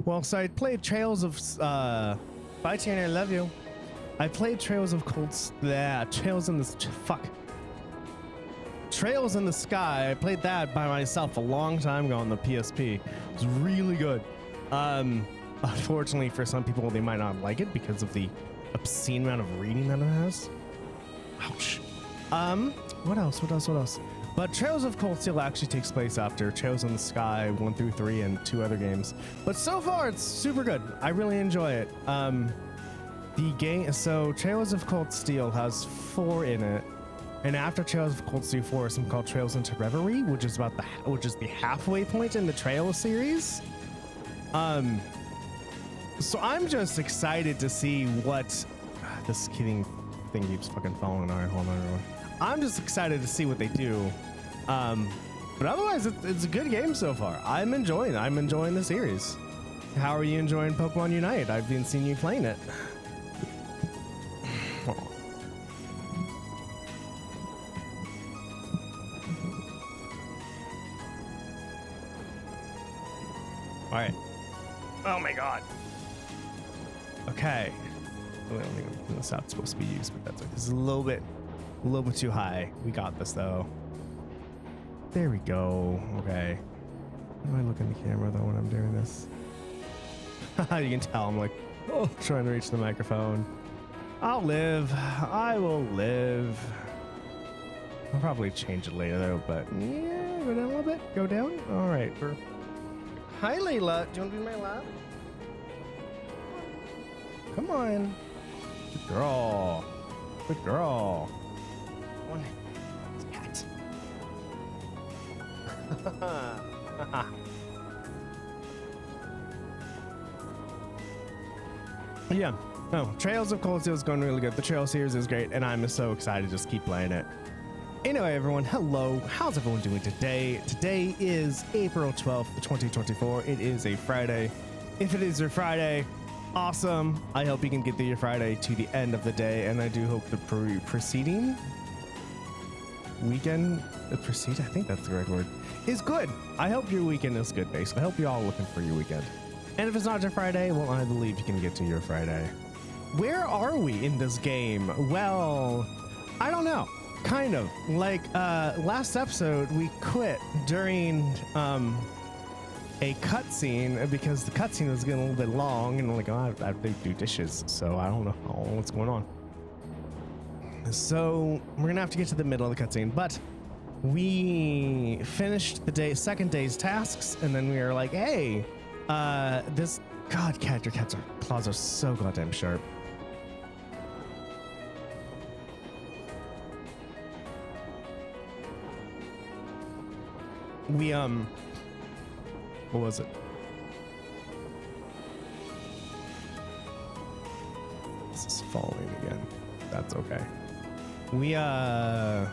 Well, so I played Trails of bye Tierney, I love you. I played Trails of Cold Trails in the Trails in the Sky. I played that by myself a long time ago on the PSP. It was really good. Unfortunately for some people, they might not like it because of the obscene amount of reading that it has. Ouch. What else? But Trails of Cold Steel actually takes place after Trails in the Sky 1 through 3 and 2 other games. But so far, it's super good. I really enjoy it. The game, so Trails of Cold Steel has 4 in it, and after Trails of Cold Steel 4 is something called Trails into Reverie, which is the halfway point in the Trails series. So I'm just excited to see what this kidding thing keeps fucking falling. All right, hold on, everyone. I'm just excited to see what they do. But otherwise, it's a good game so far. I'm enjoying the series. How are you enjoying Pokemon Unite? I've been seeing you playing it. All right. Oh my god. Okay. I don't think this out's supposed to be used, but that's okay. This is a little bit too high. We got this though. There we go. Okay. How do I look in the camera though when I'm doing this? You can tell I'm like, oh, trying to reach the microphone. I'll live. I will live. I'll probably change it later though, but yeah, go down a little bit. Go down. All right. Hi, Layla. Do you want to be my lap? Come on. Good girl. Good girl. One. Cat. Yeah. No, Trails of Cold Steel is going really good. The Trail series is great, and I'm so excited to just keep playing it. Anyway, everyone, hello. How's everyone doing today? Today is April 12th, 2024. It is a Friday. If it is your Friday, awesome. I hope you can get through your Friday to the end of the day, and I do hope the preceding weekend, I think that's the right word, is good. I hope your weekend is good, basically. I hope you're all looking for your weekend. And if it's not your Friday, well, I believe you can get to your Friday. Where are we in this game? Well, I don't know. Kind of. Like, last episode, we quit during a cutscene because the cutscene was getting a little bit long, and I'm like, oh, I have to do dishes, so I don't know what's going on. So we're gonna have to get to the middle of the cutscene, but we finished the second day's tasks, and then we were like, hey, this, God, cat, your claws are so goddamn sharp. We, what was it? This is falling again. That's okay. We, yeah,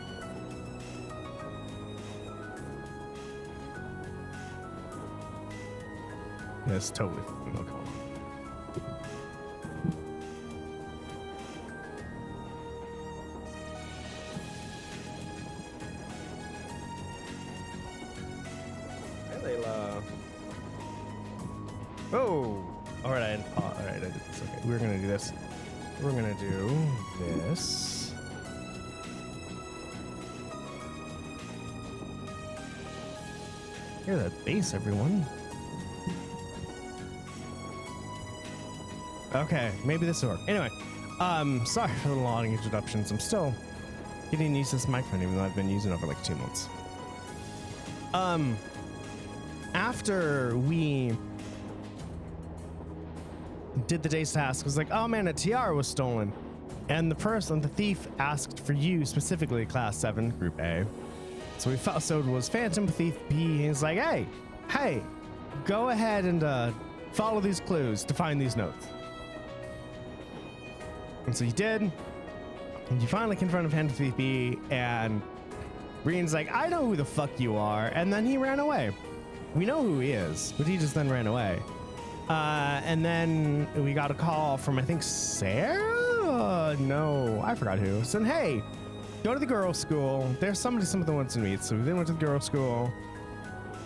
it's totally no call. Oh, all right. All right, I did this. Okay, we're gonna do this. We're gonna do this. Hear that bass, everyone. Okay, maybe this will work. Anyway, sorry for the long introductions. I'm still getting used to this microphone, even though I've been using it for like 2 months. After we did the day's task, it was like, oh man, a tiara was stolen, and the thief asked for you specifically, class 7 group A. So it was Phantom Thief B. He's like, hey, go ahead and follow these clues to find these notes. And so you did, and you finally confronted Phantom Thief B, and Reen's like, I know who the fuck you are, and then he ran away. We know who he is, but he just then ran away. And then we got a call from, I think, Sarah? No, I forgot who. Said, hey, go to the girls' school. There's somebody wants to meet. So we then went to the girls' school.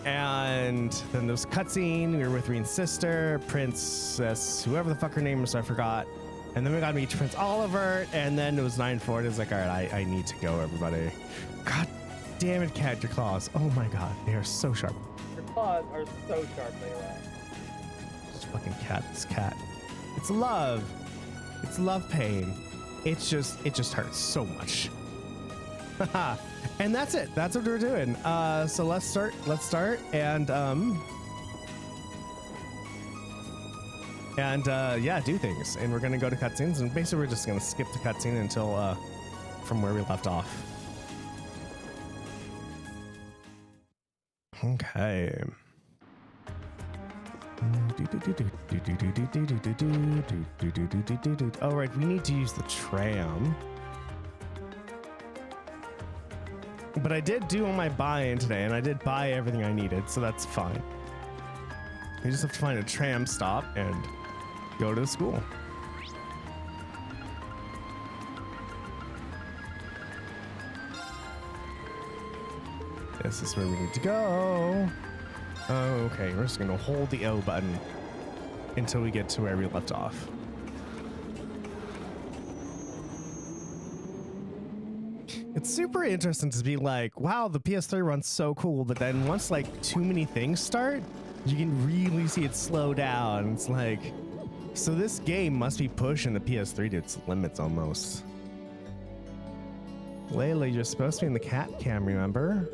And then there was cutscene. We were with Reen's sister, Princess, whoever the fuck her name was, I forgot. And then we got to meet Prince Oliver. And then it was 9:40. It was like, all right, I need to go, everybody. God damn it, cat, your claws. Oh my God, they are so sharp. Your claws are so sharp, Layla. This fucking cat, this cat. It's love. It's love pain. It just hurts so much. And that's it. That's what we're doing. So let's start. And yeah, do things. And we're gonna go to cutscenes, and basically we're just gonna skip the cutscene until from where we left off. Okay. Oh right, we need to use the tram. But I did do my buy-in today, and I did buy everything I needed, so that's fine. You just have to find a tram stop and go to the school. This is where we need to go. Okay, we're just gonna hold the L button until we get to where we left off. It's super interesting to be like, wow, the PS3 runs so cool, but then once like too many things start, you can really see it slow down. It's like, so this game must be pushing the PS3 to its limits almost. Layla, you're supposed to be in the cat cam, remember?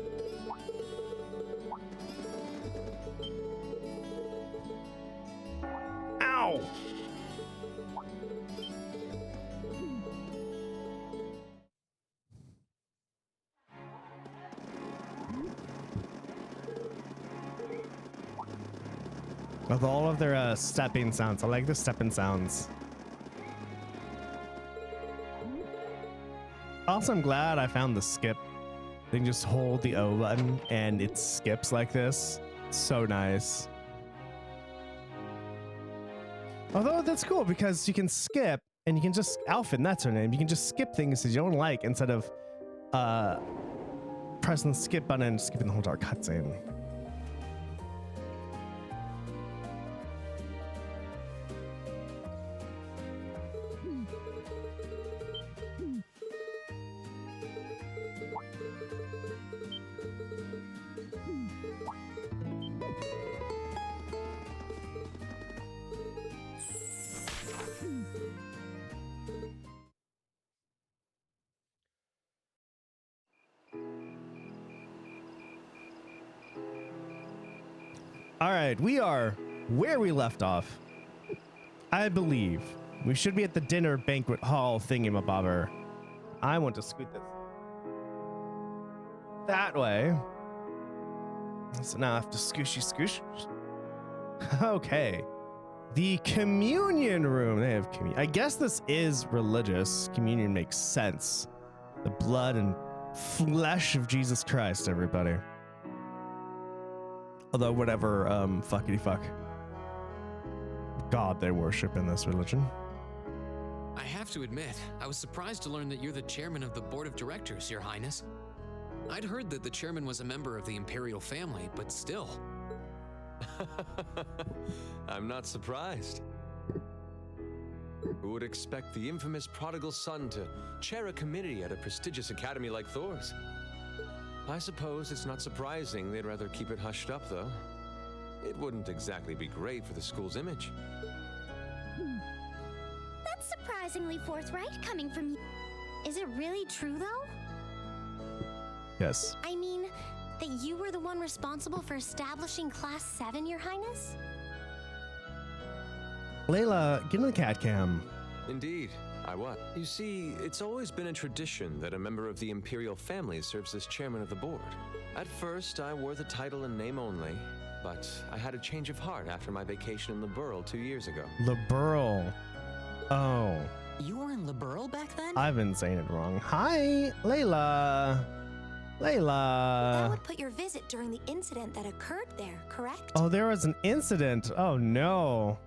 Ow! With all of their stepping sounds. I like the stepping sounds. Also, I'm glad I found the skip. You can just hold the O button and it skips like this. So nice. Although that's cool because you can skip and you can just, Alphin, that's her name. You can just skip things that you don't like instead of pressing the skip button and skipping the whole dark cutscene. All right, we are where we left off. I believe we should be at the dinner banquet hall thingamabobber. I want to scoot this that way. So now I have to scooshy scoosh. Okay. The communion room. They have communion. I guess this is religious. Communion makes sense. The blood and flesh of Jesus Christ, everybody. Although whatever fuckity fuck God they worship in this religion. I have to admit, I was surprised to learn that you're the chairman of the board of directors, Your Highness. I'd heard that the chairman was a member of the imperial family, but still. I'm not surprised. Who would expect the infamous prodigal son to chair a committee at a prestigious academy like Thor's? I suppose it's not surprising they'd rather keep it hushed up, though. It wouldn't exactly be great for the school's image. That's surprisingly forthright coming from you. Is it really true, though? Yes. I mean, that you were the one responsible for establishing Class 7, Your Highness? Layla, get in the cat cam. Indeed, I was. You see, it's always been a tradition that a member of the imperial family serves as chairman of the board. At first, I wore the title in name only, but I had a change of heart after my vacation in Liberl 2 years ago. Liberl. Oh. You were in Liberl back then? I've been saying it wrong. Hi, Layla. Layla. That would put your visit during the incident that occurred there, correct? Oh, there was an incident. Oh, no.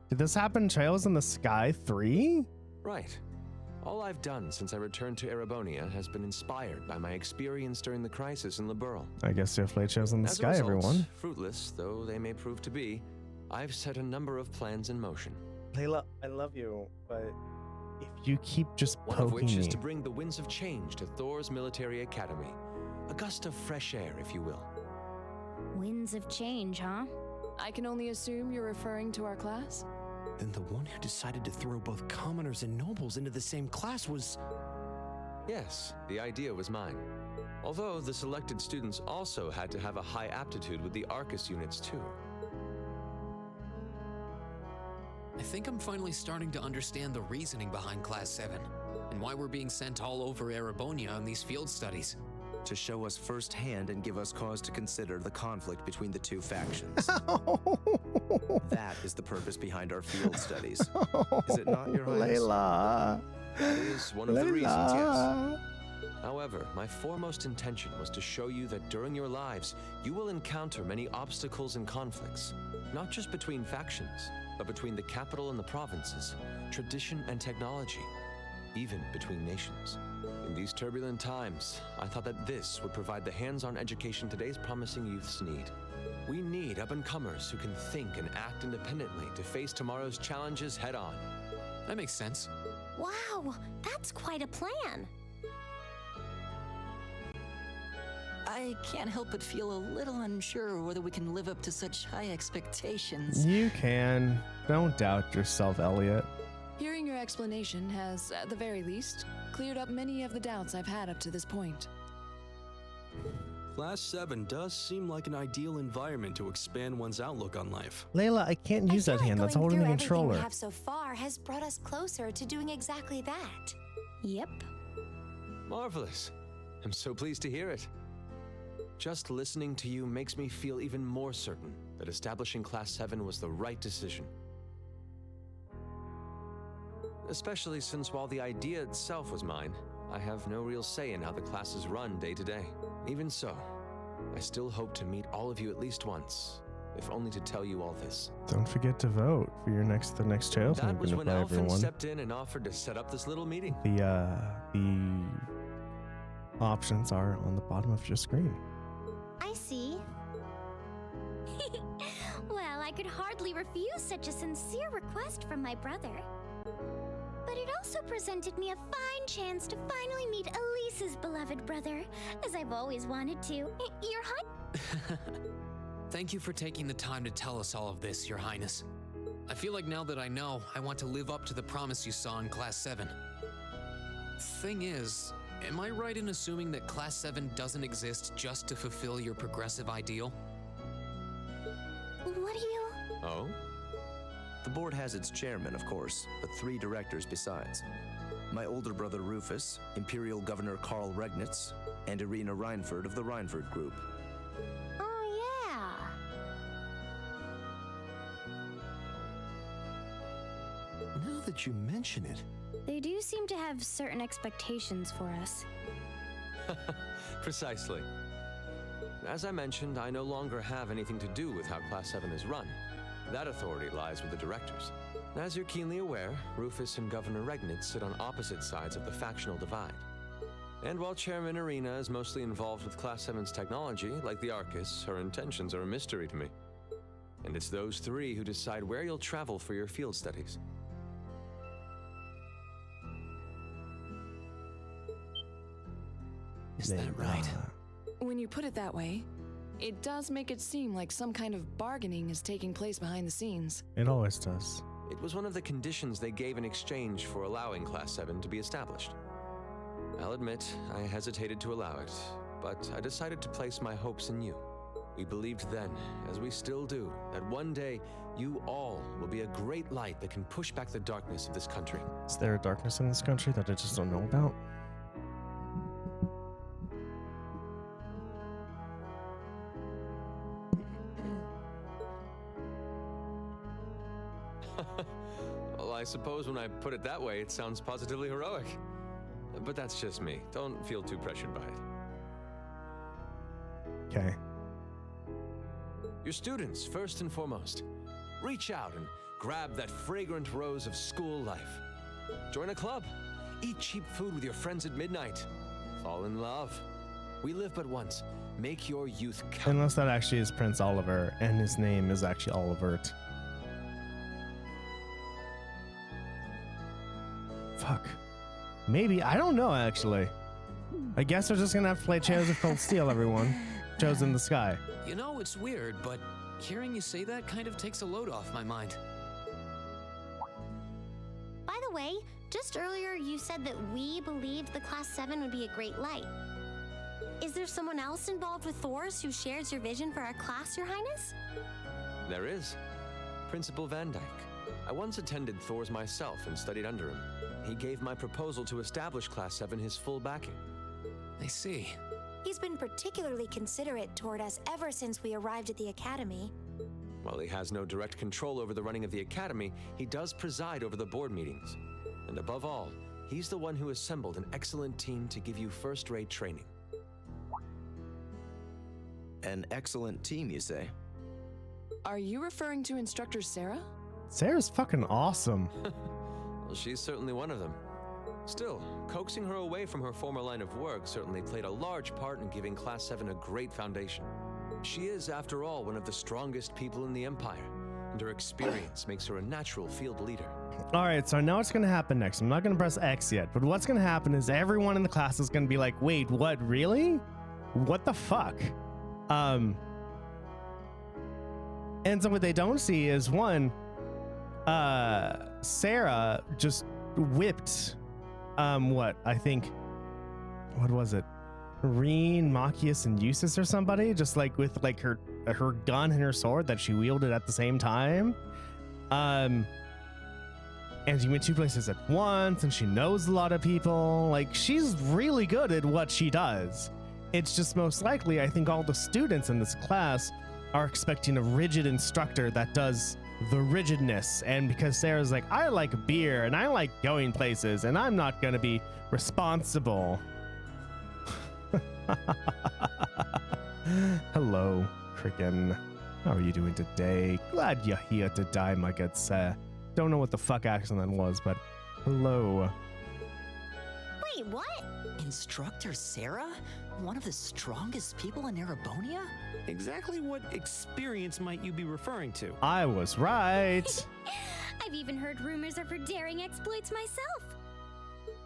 Did this happen in Trails in the Sky 3? Right. All I've done since I returned to Erebonia has been inspired by my experience during the crisis in Liberl. I guess you have flight shows in the As a sky, result, everyone. fruitless though they may prove to be, I've set a number of plans in motion. Layla, I love you, but If you keep just One of poking which is me. to bring the winds of change to Thor's military academy. A gust of fresh air, if you will. Winds of change, huh? I can only assume you're referring to our class? Then the one who decided to throw both commoners and nobles into the same class was... Yes, the idea was mine. Although the selected students also had to have a high aptitude with the Arcus units too. I think I'm finally starting to understand the reasoning behind Class 7 and why we're being sent all over Erebonia on these field studies. to show us firsthand and give us cause to consider the conflict between the two factions. That is the purpose behind our field studies. Is it not, Your Highness? Layla. That is one of the reasons, yes. However, my foremost intention was to show you that during your lives, you will encounter many obstacles and conflicts, not just between factions, but between the capital and the provinces, tradition and technology, even between nations. In these turbulent times, I thought that this would provide the hands-on education today's promising youths need. We need up-and-comers who can think and act independently to face tomorrow's challenges head-on. That makes sense. Wow, that's quite a plan. I can't help but feel a little unsure whether we can live up to such high expectations. You can. Don't doubt yourself, Elliot. Hearing your explanation has, at the very least, cleared up many of the doubts I've had up to this point. Class 7 does seem like an ideal environment to expand one's outlook on life. Layla, I can't use I that feel hand. like That's going holding the through everything controller. we have so far has brought us closer to doing exactly that. Yep. Marvelous. I'm so pleased to hear it. Just listening to you makes me feel even more certain that establishing Class 7 was the right decision. Especially since while the idea itself was mine, I have no real say in how the classes run day to day. Even so, I still hope to meet all of you at least once, if only to tell you all this. Don't forget to vote for the next child That was to when play, Alphen everyone. stepped in and offered to set up this little meeting. The options are on the bottom of your screen. I see. Well, I could hardly refuse such a sincere request from my brother. But it also presented me a fine chance to finally meet Elise's beloved brother, as I've always wanted to. Your Highness. Thank you for taking the time to tell us all of this, Your Highness. I feel like now that I know, I want to live up to the promise you saw in Class 7. Thing is, am I right in assuming that Class 7 doesn't exist just to fulfill your progressive ideal? What do you... Oh? The board has its chairman, of course, but 3 directors besides. My older brother Rufus, Imperial Governor Karl Regnitz, and Irina Reinford of the Reinford Group. Oh, yeah. Now that you mention it, They do seem to have certain expectations for us. Precisely. As I mentioned, I no longer have anything to do with how Class 7 is run. That authority lies with the directors. As you're keenly aware, Rufus and Governor Regnitz sit on opposite sides of the factional divide. And while Chairman Irina is mostly involved with Class 7's technology, like the Arcus, her intentions are a mystery to me. And it's those 3 who decide where you'll travel for your field studies. Is that right? When you put it that way, it does make it seem like some kind of bargaining is taking place behind the scenes. It always does. It was one of the conditions they gave in exchange for allowing Class 7 to be established. I'll admit, I hesitated to allow it, but I decided to place my hopes in you. We believed then, as we still do, that one day you all will be a great light that can push back the darkness of this country. Is there a darkness in this country that I just don't know about? Well, I suppose when I put it that way, it sounds positively heroic. But that's just me. Don't feel too pressured by it. Okay. Your students, first and foremost. Reach out and grab that fragrant rose of school life. Join a club. Eat cheap food with your friends at midnight. Fall in love. We live but once. Make your youth count. Unless that actually is Prince Oliver, and his name is actually Olivert. Fuck. Maybe. I don't know, actually. I guess we're just gonna have to play Trails of Cold Steel, everyone. Trails in the Sky. You know, it's weird, but hearing you say that kind of takes a load off my mind. By the way, just earlier you said that we believed the Class 7 would be a great light. Is there someone else involved with Thor's who shares your vision for our class, Your Highness? There is. Principal Van Dyke. I once attended Thor's myself and studied under him. He gave my proposal to establish Class 7 his full backing. I see. He's been particularly considerate toward us ever since we arrived at the Academy. While he has no direct control over the running of the Academy, he does preside over the board meetings. And above all, he's the one who assembled an excellent team to give you first-rate training. An excellent team, you say? Are you referring to Instructor Sarah? Sarah's fucking awesome. Well, she's certainly one of them. Still, coaxing her away from her former line of work certainly played a large part in giving Class 7 a great foundation. She is, after all, one of the strongest people in the Empire, and her experience makes her a natural field leader. All right, so I know what's going to happen next. I'm not going to press X yet, but what's going to happen is everyone in the class is going to be like, wait, what, really? What the fuck? And so what they don't see is, one, Sarah just whipped, what was it? Reen, Machias, and Eustace or somebody, just like with like her gun and her sword that she wielded at the same time. And she went two places at once, and she knows a lot of people. Like, she's really good at what she does. It's just most likely, I think all the students in this class are expecting a rigid instructor that does the rigidness. And because Sarah's like, I like beer and I like going places and I'm not going to be responsible. Hello, Cricken. How are you doing today? Glad you're here to die, my good sir. Don't know what the fuck accent that was, but hello. Wait, what? Instructor Sarah? One of the strongest people in Erebonia? Exactly what experience might you be referring to? I was right. I've even heard rumors of her daring exploits myself.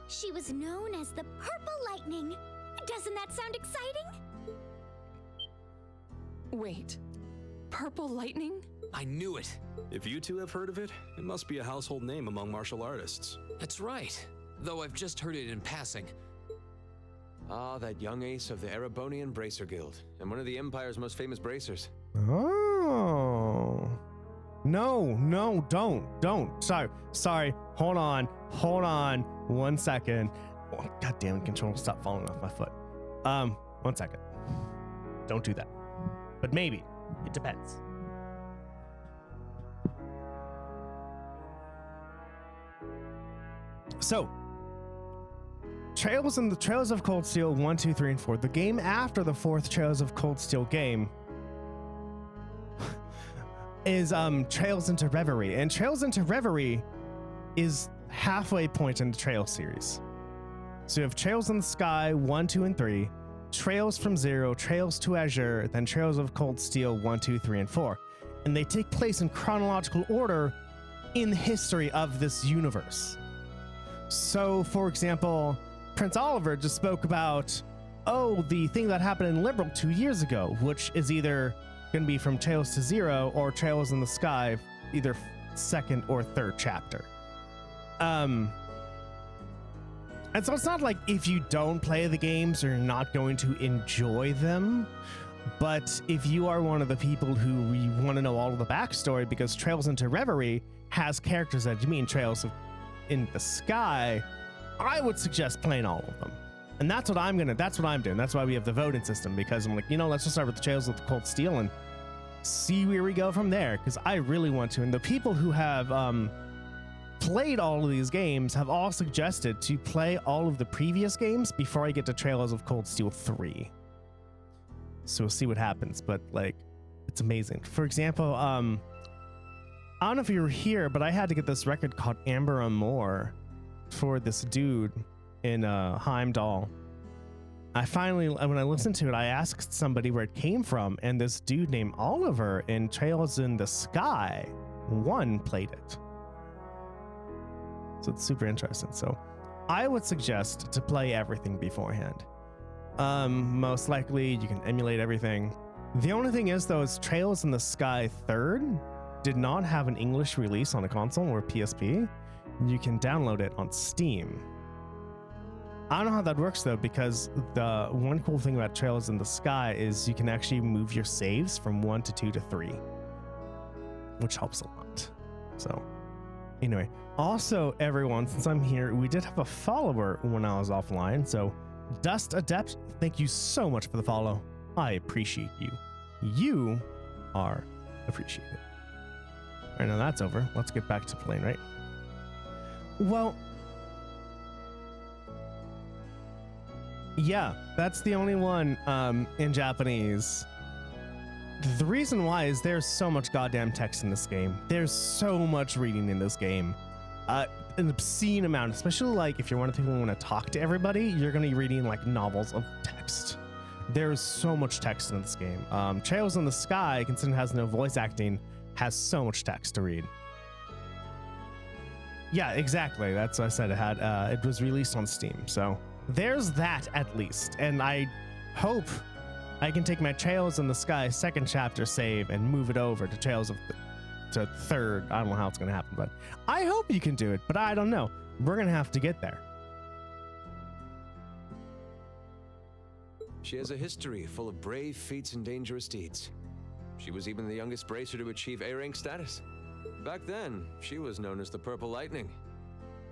She was known as the Purple Lightning. Doesn't that sound exciting? Wait, Purple Lightning? I knew it. If you two have heard of it, it must be a household name among martial artists. That's right. Though I've just heard it in passing. Ah, that young ace of the Erebonian Bracer Guild, and one of the Empire's most famous bracers. Oh. No, don't. Sorry. Hold on. 1 second. Oh, God damn it, controller, stop falling off my foot. 1 second. Don't do that. But maybe. It depends. So, Trails of Cold Steel 1, 2, 3, and 4. The game after the fourth Trails of Cold Steel game is Trails into Reverie. And Trails into Reverie is halfway point in the Trails series. So you have Trails in the Sky 1, 2, and 3, Trails from Zero, Trails to Azure, then Trails of Cold Steel 1, 2, 3, and 4. And they take place in chronological order in the history of this universe. So, for example, Prince Oliver just spoke about, the thing that happened in Liberal 2 years ago, which is either going to be from Trails to Zero or Trails in the Sky, either second or third chapter. And so it's not like if you don't play the games, you're not going to enjoy them. But if you are one of the people who you want to know all of the backstory, because Trails into Reverie has characters that you mean Trails in the Sky, I would suggest playing all of them. And that's what I'm doing. That's why we have the voting system, because I'm like, let's just start with the Trails of the Cold Steel and see where we go from there, because I really want to. And the people who have played all of these games have all suggested to play all of the previous games before I get to Trails of Cold Steel 3. So we'll see what happens, but like, it's amazing. For example, I don't know if you were here, but I had to get this record called Amber Amore for this dude in Heimdall. When I listened to it, I asked somebody where it came from, and this dude named Oliver in Trails in the Sky 1 played it. So it's super interesting. So I would suggest to play everything beforehand. Most likely you can emulate everything. The only thing is though, is Trails in the Sky 3rd did not have an English release on a console or PSP. You can download it on Steam. I don't know how that works though, because the one cool thing about Trails in the Sky is you can actually move your saves from 1 to 2 to 3, which helps a lot. So anyway, also everyone, since I'm here, we did have a follower when I was offline. So Dust Adept, thank you so much for the follow. I appreciate you. You are appreciated. All right, now that's over. Let's get back to playing, right? Well, yeah, that's the only one in Japanese. The reason why is there's so much goddamn text in this game. There's so much reading in this game. An obscene amount, especially like if you're one of the people who want to talk to everybody, you're going to be reading like novels of text. There's so much text in this game. Trails in the Sky, considering it has no voice acting, has so much text to read. Yeah, exactly. That's what I said. It was released on Steam. So there's that at least. And I hope I can take my Trails in the Sky 2nd chapter save and move it over to Trails of to 3rd. I don't know how it's going to happen, but I hope you can do it, but I don't know. We're going to have to get there. She has a history full of brave feats and dangerous deeds. She was even the youngest bracer to achieve A-rank status. Back then, she was known as the Purple Lightning.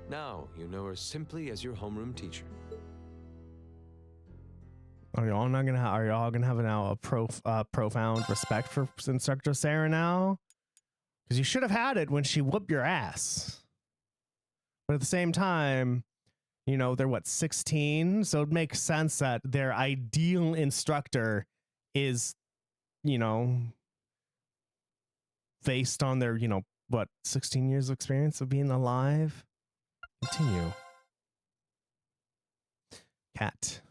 Now, you know her simply as your homeroom teacher. Are y'all gonna have now a profound respect for Instructor Sarah now? Because you should have had it when she whooped your ass. But at the same time, you know, they're what, 16? So it makes sense that their ideal instructor is, you know, based on their, you know, what, 16 years of experience of being alive? Continue. Cat,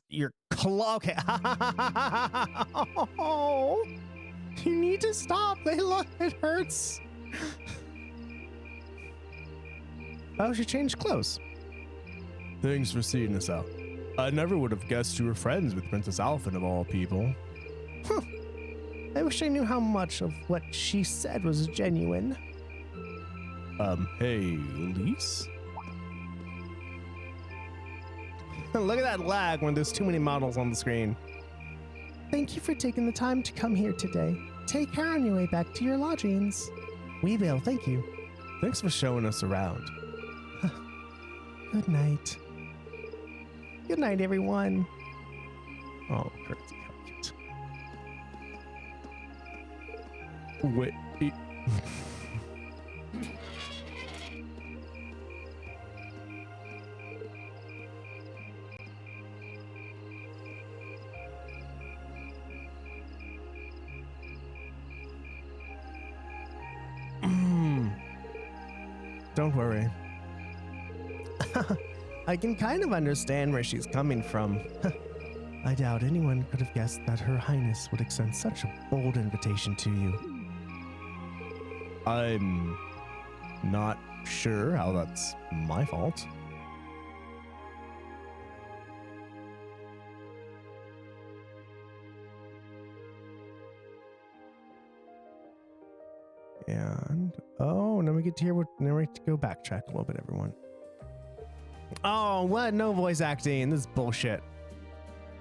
you're okay. Oh, you need to stop. It hurts. Oh, she changed clothes. Thanks for seeing us out. I never would have guessed you were friends with Princess Alphen of all people. Huh. I wish I knew how much of what she said was genuine. Hey, Elise? Look at that lag when there's too many models on the screen. Thank you for taking the time to come here today. Take care on your way back to your lodgings. We will, thank you. Thanks for showing us around. Good night. Good night, everyone. Oh, crazy, how cute. Wait. Don't worry. I can kind of understand where she's coming from. I doubt anyone could have guessed that Her Highness would extend such a bold invitation to you. I'm not sure how that's my fault. And oh, now we get to hear what. Now we have to go backtrack a little bit, everyone. Oh, what? No voice acting. This is bullshit.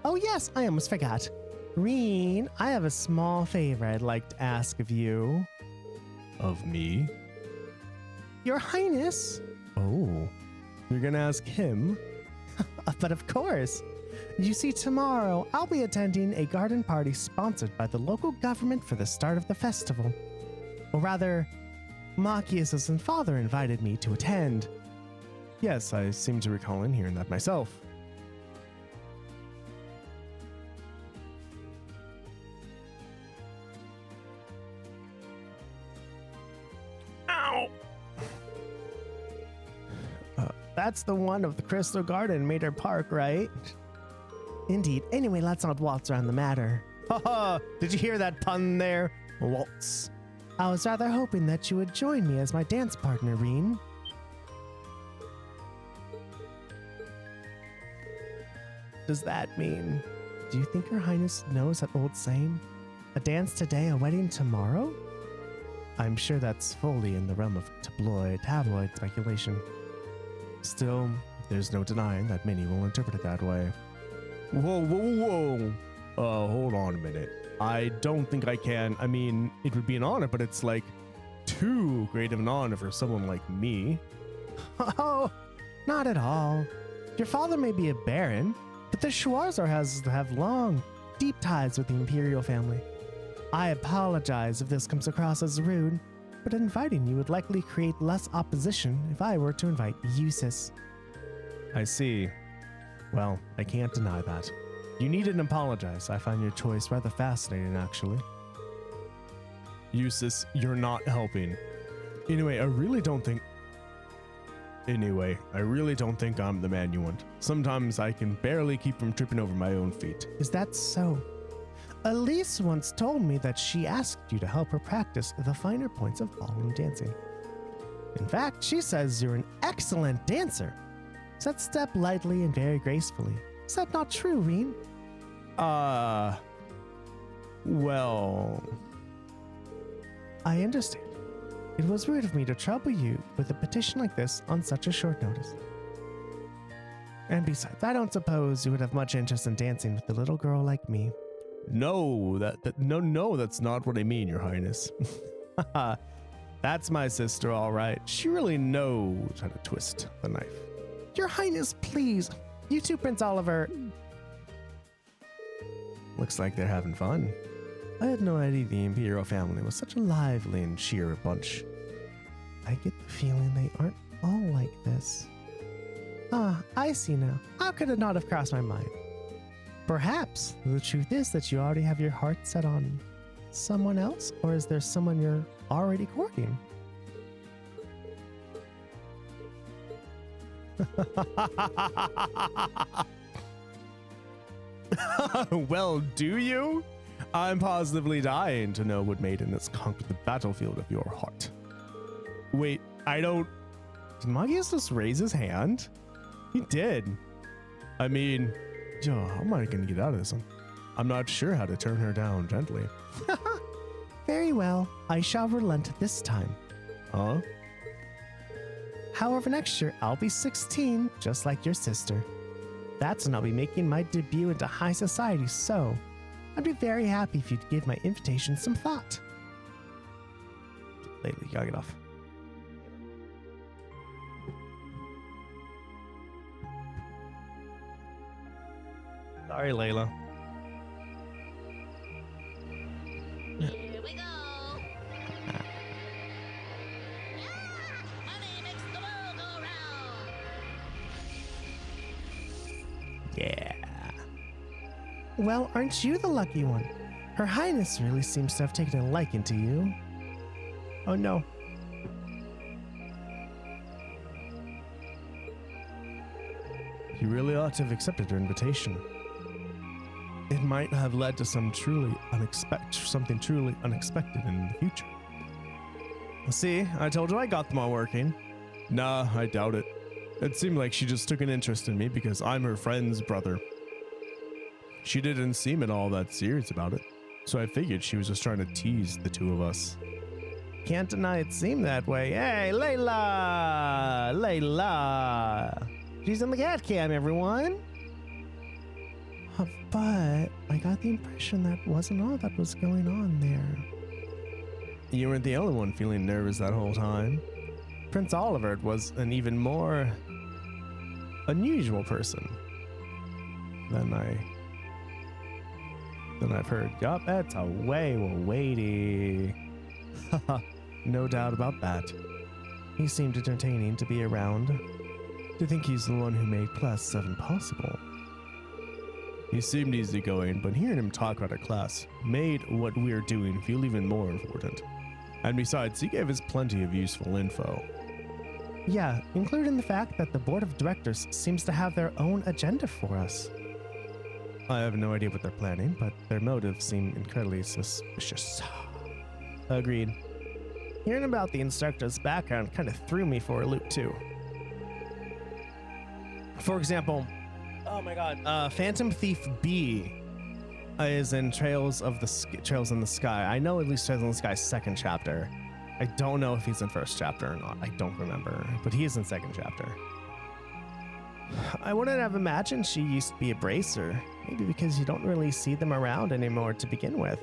Oh yes, I almost forgot. Reen, I have a small favor I'd like to ask of you. Of me? Your Highness. Oh, you're gonna ask him? But of course. You see, tomorrow I'll be attending a garden party sponsored by the local government for the start of the festival. Or rather, Machias' father invited me to attend. Yes, I seem to recall hearing that myself. Ow! That's the one of the Crystal Garden, Mater Park, right? Indeed. Anyway, let's not waltz around the matter. Haha, did you hear that pun there? Waltz. I was rather hoping that you would join me as my dance partner, Reen. Does that mean? Do you think Her Highness knows that old saying? A dance today, a wedding tomorrow? I'm sure that's fully in the realm of tabloid speculation. Still, there's no denying that many will interpret it that way. Whoa. Hold on a minute. I don't think I can. I mean, it would be an honor, but it's like too great of an honor for someone like me. Oh, not at all. Your father may be a baron, but the Schwarzer have long, deep ties with the Imperial family. I apologize if this comes across as rude, but inviting you would likely create less opposition if I were to invite Eustace. I see. Well, I can't deny that. You needn't apologize. I find your choice rather fascinating, actually. Eustace, you're not helping. Anyway, I really don't think I'm the man you want. Sometimes I can barely keep from tripping over my own feet. Is that so? Elise once told me that she asked you to help her practice the finer points of ballroom dancing. In fact, she says you're an excellent dancer. Set step lightly and very gracefully. Is that not true, Reen? Well, I understand. It was rude of me to trouble you with a petition like this on such a short notice. And besides, I don't suppose you would have much interest in dancing with a little girl like me. No, that's not what I mean, Your Highness. That's my sister, all right. She really knows how to twist the knife. Your Highness, please. You too, Prince Oliver. Looks like they're having fun. I had no idea the Imperial family was such a lively and cheery bunch. I get the feeling they aren't all like this. Ah, I see now. How could it not have crossed my mind? Perhaps the truth is that you already have your heart set on someone else, or is there someone you're already courting? Well, do you? I'm positively dying to know what maiden has conquered the battlefield of your heart. Wait, did Magius just raise his hand? He did. I mean, how am I going to get out of this one? I'm not sure how to turn her down gently. Very well, I shall relent this time. Huh? However, next year I'll be 16, just like your sister. That's when I'll be making my debut into high society, so I'd be very happy if you'd give my invitation some thought. Layla, you gotta get off. Sorry, Layla. Here we go. Money makes the world go round. Yeah. Well, aren't you the lucky one? Her Highness really seems to have taken a liking to you. Oh no. You really ought to have accepted her invitation. It might have led to something truly unexpected in the future. See, I told you I got them all working. Nah, I doubt it. It seemed like she just took an interest in me because I'm her friend's brother. She didn't seem at all that serious about it, so I figured she was just trying to tease the two of us. Can't deny it seemed that way. Hey, Layla! Layla! She's in the cat cam, everyone! But I got the impression that wasn't all that was going on there. You weren't the only one feeling nervous that whole time. Prince Oliver was an even more unusual person than I've heard. Yup, that's a way weighty. Haha, no doubt about that. He seemed entertaining to be around. To think he's the one who made Class 7 possible. He seemed easygoing, but hearing him talk about our class made what we're doing feel even more important. And besides, he gave us plenty of useful info. Yeah, including the fact that the board of directors seems to have their own agenda for us. I have no idea what they're planning, but their motives seem incredibly suspicious. Agreed. Hearing about the instructor's background kind of threw me for a loop too. For example, oh my god, Phantom Thief B is in Trails in the Sky. I know at least Trails in the Sky's second chapter. I don't know if he's in first chapter or not. I don't remember, but he is in second chapter. I wouldn't have imagined she used to be a bracer. Maybe because you don't really see them around anymore to begin with.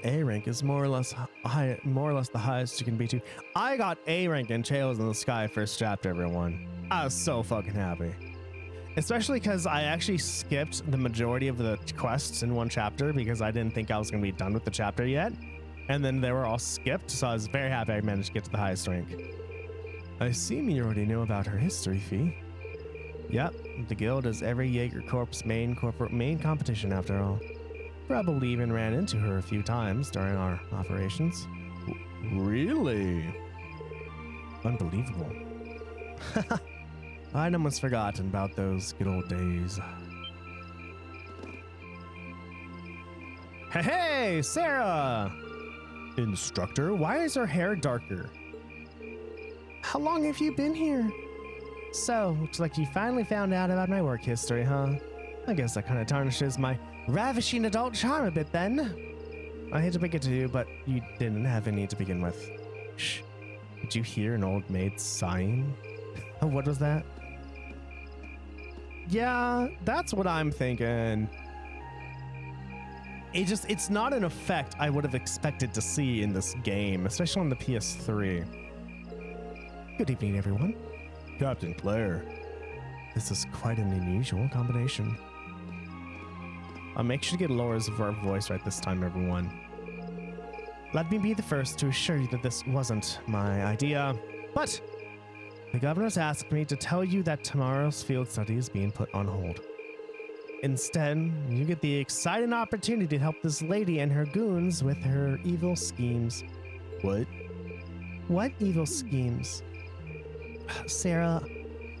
A rank is more or less the highest you can be to. I got A rank in Trails in the Sky first chapter, everyone. I was so fucking happy. Especially because I actually skipped the majority of the quests in one chapter because I didn't think I was going to be done with the chapter yet. And then they were all skipped, so I was very happy I managed to get to the highest rank. I assume you already know about her history, Fee. Yep, the guild is every Jaeger Corp's main competition after all. Probably even ran into her a few times during our operations. Really? Unbelievable. I'd almost forgotten about those good old days. Hey, Sarah! Instructor, why is her hair darker? How long have you been here? So, looks like you finally found out about my work history, huh? I guess that kind of tarnishes my ravishing adult charm a bit then. I hate to break it to you, but you didn't have any to begin with. Shh. Did you hear an old maid sighing? What was that? Yeah, that's what I'm thinking. It's not an effect I would have expected to see in this game, especially on the PS3. Good evening, everyone. Captain Claire. This is quite an unusual combination. I'll make sure to get Laura's voice right this time, everyone. Let me be the first to assure you that this wasn't my idea, but the governor's asked me to tell you that tomorrow's field study is being put on hold. Instead, you get the exciting opportunity to help this lady and her goons with her evil schemes. What? What evil schemes? Sarah,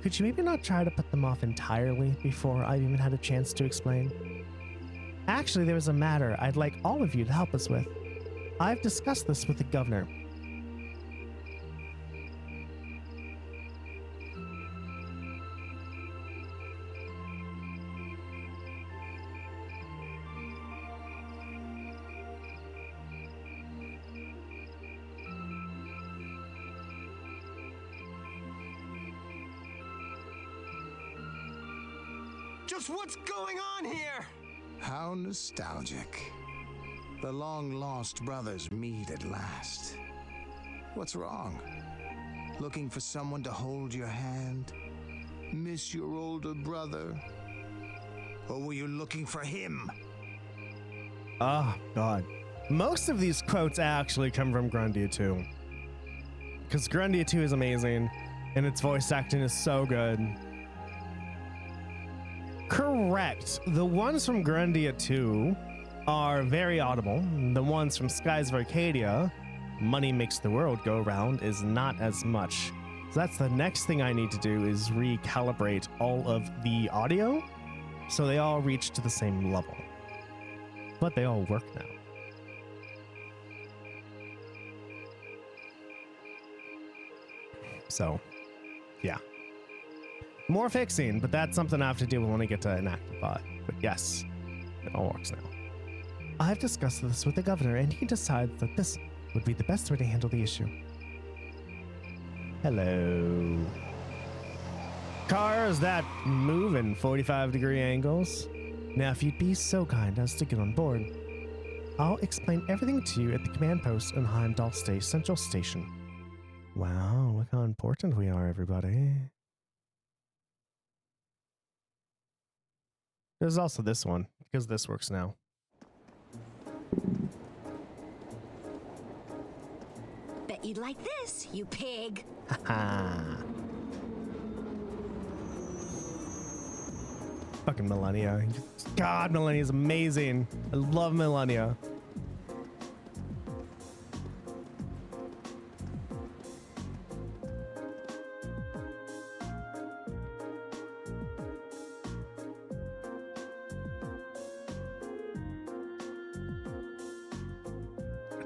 could you maybe not try to put them off entirely before I've even had a chance to explain? Actually, there was a matter I'd like all of you to help us with. I've discussed this with the governor. Just what's going on here? How nostalgic. The long-lost brothers meet at last. What's wrong? Looking for someone to hold your hand? Miss your older brother? Or were you looking for him? Oh, God. Most of these quotes actually come from Grandia 2. Because Grandia 2 is amazing, and its voice acting is so good. Correct. The ones from Grandia 2 are very audible. The ones from Skies of Arcadia, Money Makes the World Go Round, is not as much. So that's the next thing I need to do, is recalibrate all of the audio so they all reach to the same level. But they all work now. So, yeah. More fixing, but that's something I have to do when I get to an active bot. But yes, it all works now. I've discussed this with the governor, and he decides that this would be the best way to handle the issue. Hello. Cars that move in 45-degree angles. Now, if you'd be so kind as to get on board, I'll explain everything to you at the command post in Heimdall Central Station. Wow, look how important we are, everybody. There's also this one, because this works now. Bet you'd like this, you pig. Haha. Fucking Millennia. God, Millennia is amazing. I love Millennia.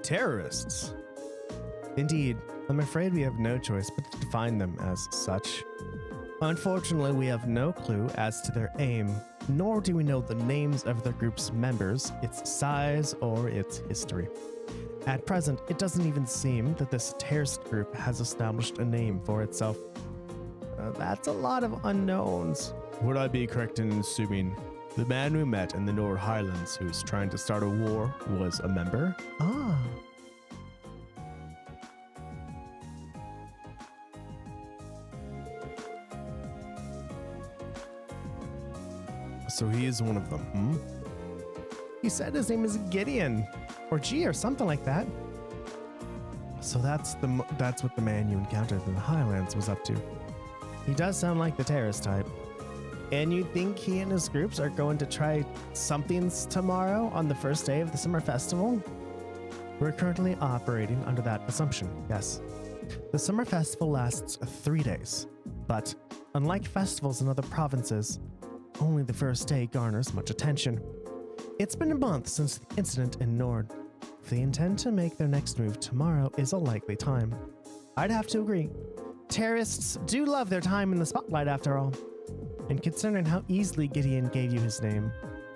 Terrorists. Indeed, I'm afraid we have no choice but to define them as such. Unfortunately, we have no clue as to their aim, nor do we know the names of the group's members, its size, or its history. At present, it doesn't even seem that this terrorist group has established a name for itself. That's a lot of unknowns. Would I be correct in assuming the man we met in the North Highlands who's trying to start a war was a member? Ah. So he is one of them, hmm? He said his name is Gideon, or G, or something like that. So that's what the man you encountered in the Highlands was up to. He does sound like the terrorist type. And you think he and his groups are going to try somethings tomorrow on the first day of the summer festival? We're currently operating under that assumption, yes. The summer festival lasts 3 days, but unlike festivals in other provinces, only the first day garners much attention. It's been a month since the incident in Nord. If they intend to make their next move tomorrow is a likely time. I'd have to agree. Terrorists do love their time in the spotlight after all. And considering how easily Gideon gave you his name,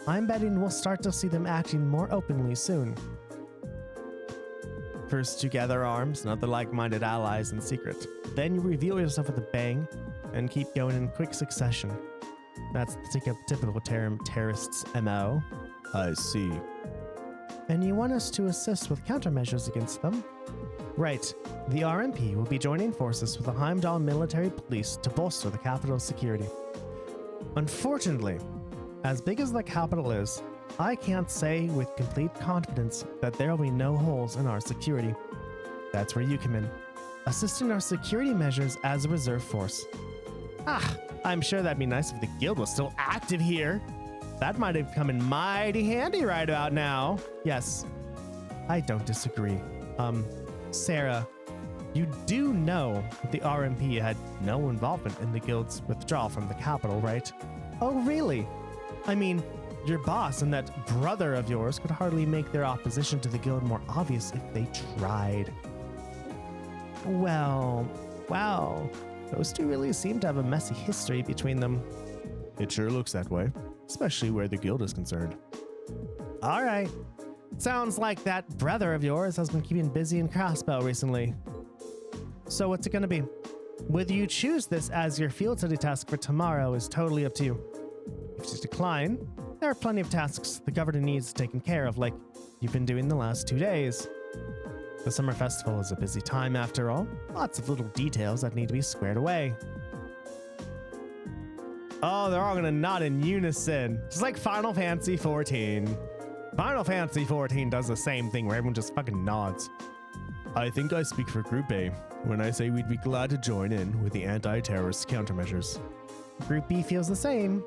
I'm betting we'll start to see them acting more openly soon. First you gather arms and other like-minded allies in secret. Then you reveal yourself with a bang and keep going in quick succession. That's the typical terrorist's MO. I see. And you want us to assist with countermeasures against them? Right. The RMP will be joining forces with the Heimdall military police to bolster the capital's security. Unfortunately, as big as the capital is, I can't say with complete confidence that there will be no holes in our security. That's where you come in, assisting our security measures as a reserve force. I'm sure that'd be nice if the guild was still active here. That might have come in mighty handy right about now. Yes, I don't disagree. Sarah, you do know that the RMP had no involvement in the guild's withdrawal from the capital, right? Oh, really? I mean, your boss and that brother of yours could hardly make their opposition to the guild more obvious if they tried. Well, wow. Those two really seem to have a messy history between them. It sure looks that way, especially where the guild is concerned. All right. Sounds like that brother of yours has been keeping busy in Crossbow recently. So what's it going to be? Whether you choose this as your field study task for tomorrow is totally up to you. If you decline, there are plenty of tasks the governor needs taken care of, like you've been doing the last 2 days. The summer festival is a busy time after all. Lots of little details that need to be squared away. Oh, they're all gonna nod in unison. Just like Final Fantasy XIV. Final Fantasy XIV does the same thing where everyone just fucking nods. I think I speak for Group A when I say we'd be glad to join in with the anti-terrorist countermeasures. Group B feels the same.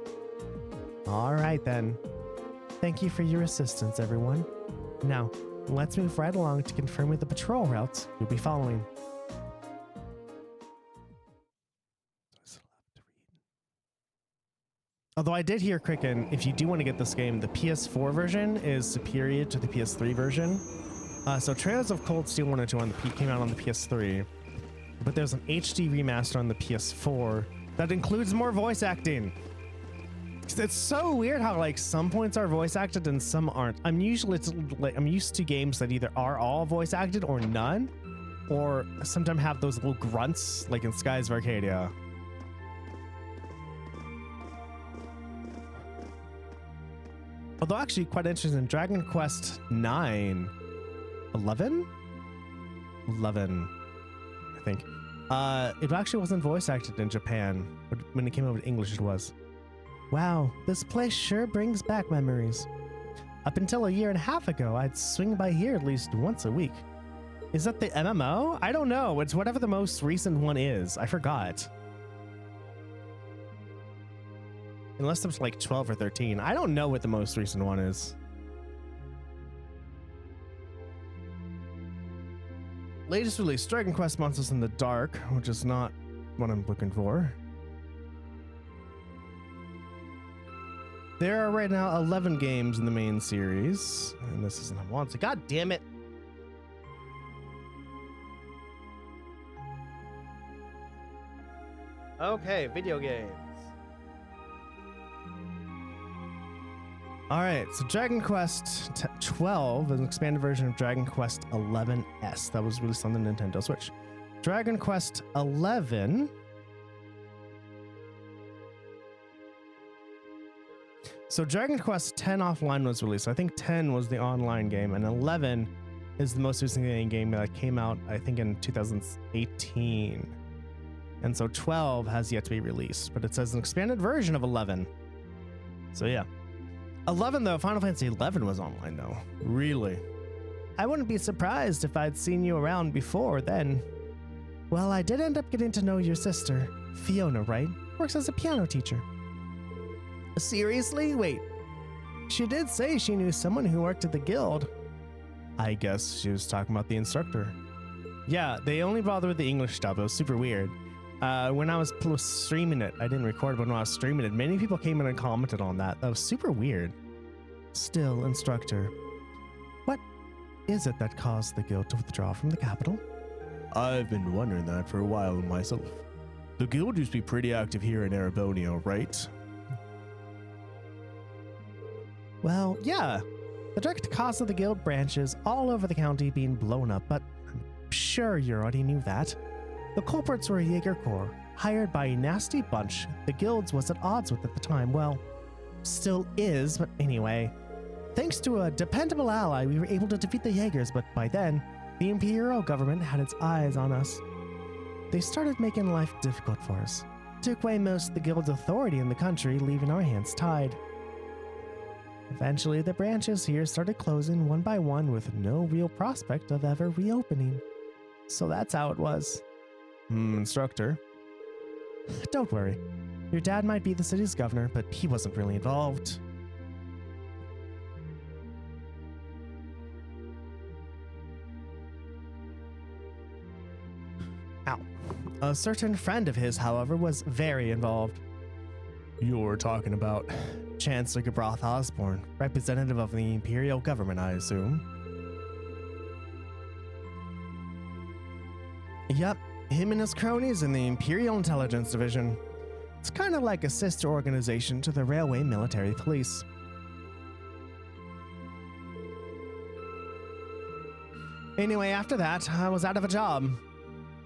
All right then. Thank you for your assistance, everyone. Now, let's move right along to confirm with the patrol routes you'll be following. Although I did hear, Cricken, if you do want to get this game, the PS4 version is superior to the PS3 version. So Trails of Cold Steel 1 and 2 came out on the PS3, but there's an HD remaster on the PS4 that includes more voice acting. It's so weird how like some points are voice acted and some aren't. I'm used to games that either are all voice acted or none, or sometimes have those little grunts like in Skies of Arcadia. Although actually quite interesting in Dragon Quest 9, 11, I think. It actually wasn't voice acted in Japan, but when it came over to English it was. Wow, this place sure brings back memories. Up until a year and a half ago, I'd swing by here at least once a week. Is that the MMO? I don't know. It's whatever the most recent one is. I forgot. Unless there's like 12 or 13. I don't know what the most recent one is. Latest release, Dragon Quest Monsters in the Dark, which is not what I'm looking for. There are right now 11 games in the main series, and this isn't one. So god damn it. Okay, video games. All right, so Dragon Quest 12 is an expanded version of Dragon Quest 11S that was released on the Nintendo Switch. Dragon Quest 11. So Dragon Quest 10 offline was released. I think 10 was the online game, and 11 is the most recent game that came out, I think, in 2018. And so 12 has yet to be released, but it says an expanded version of 11. So yeah. 11 though, Final Fantasy 11 was online though. Really? I wouldn't be surprised if I'd seen you around before then. Well, I did end up getting to know your sister, Fiona, right? Works as a piano teacher. Seriously? Wait. She did say she knew someone who worked at the guild. I guess she was talking about the instructor. Yeah, they only bother with the English stuff. It was super weird. When I was streaming it, I didn't record it, but when I was streaming it, many people came in and commented on that. That was super weird. Still, instructor, what is it that caused the guild to withdraw from the capital? I've been wondering that for a while myself. The guild used to be pretty active here in Erebonio, right? Well, yeah. The direct cause of the guild branches all over the county being blown up, but I'm sure you already knew that. The culprits were a Jaeger Corps, hired by a nasty bunch the guilds was at odds with at the time. Well, still is, but anyway. Thanks to a dependable ally, we were able to defeat the Jaegers, but by then, the Imperial government had its eyes on us. They started making life difficult for us, took away most of the guild's authority in the country, leaving our hands tied. Eventually, the branches here started closing one by one with no real prospect of ever reopening. So that's how it was. Instructor. Don't worry. Your dad might be the city's governor, but he wasn't really involved. Ow. A certain friend of his, however, was very involved. You're talking about Chancellor Gabrath Osborne, representative of the Imperial government, I assume. Yep. Him and his cronies in the Imperial Intelligence Division. It's kind of like a sister organization to the Railway Military Police. Anyway, after that, I was out of a job.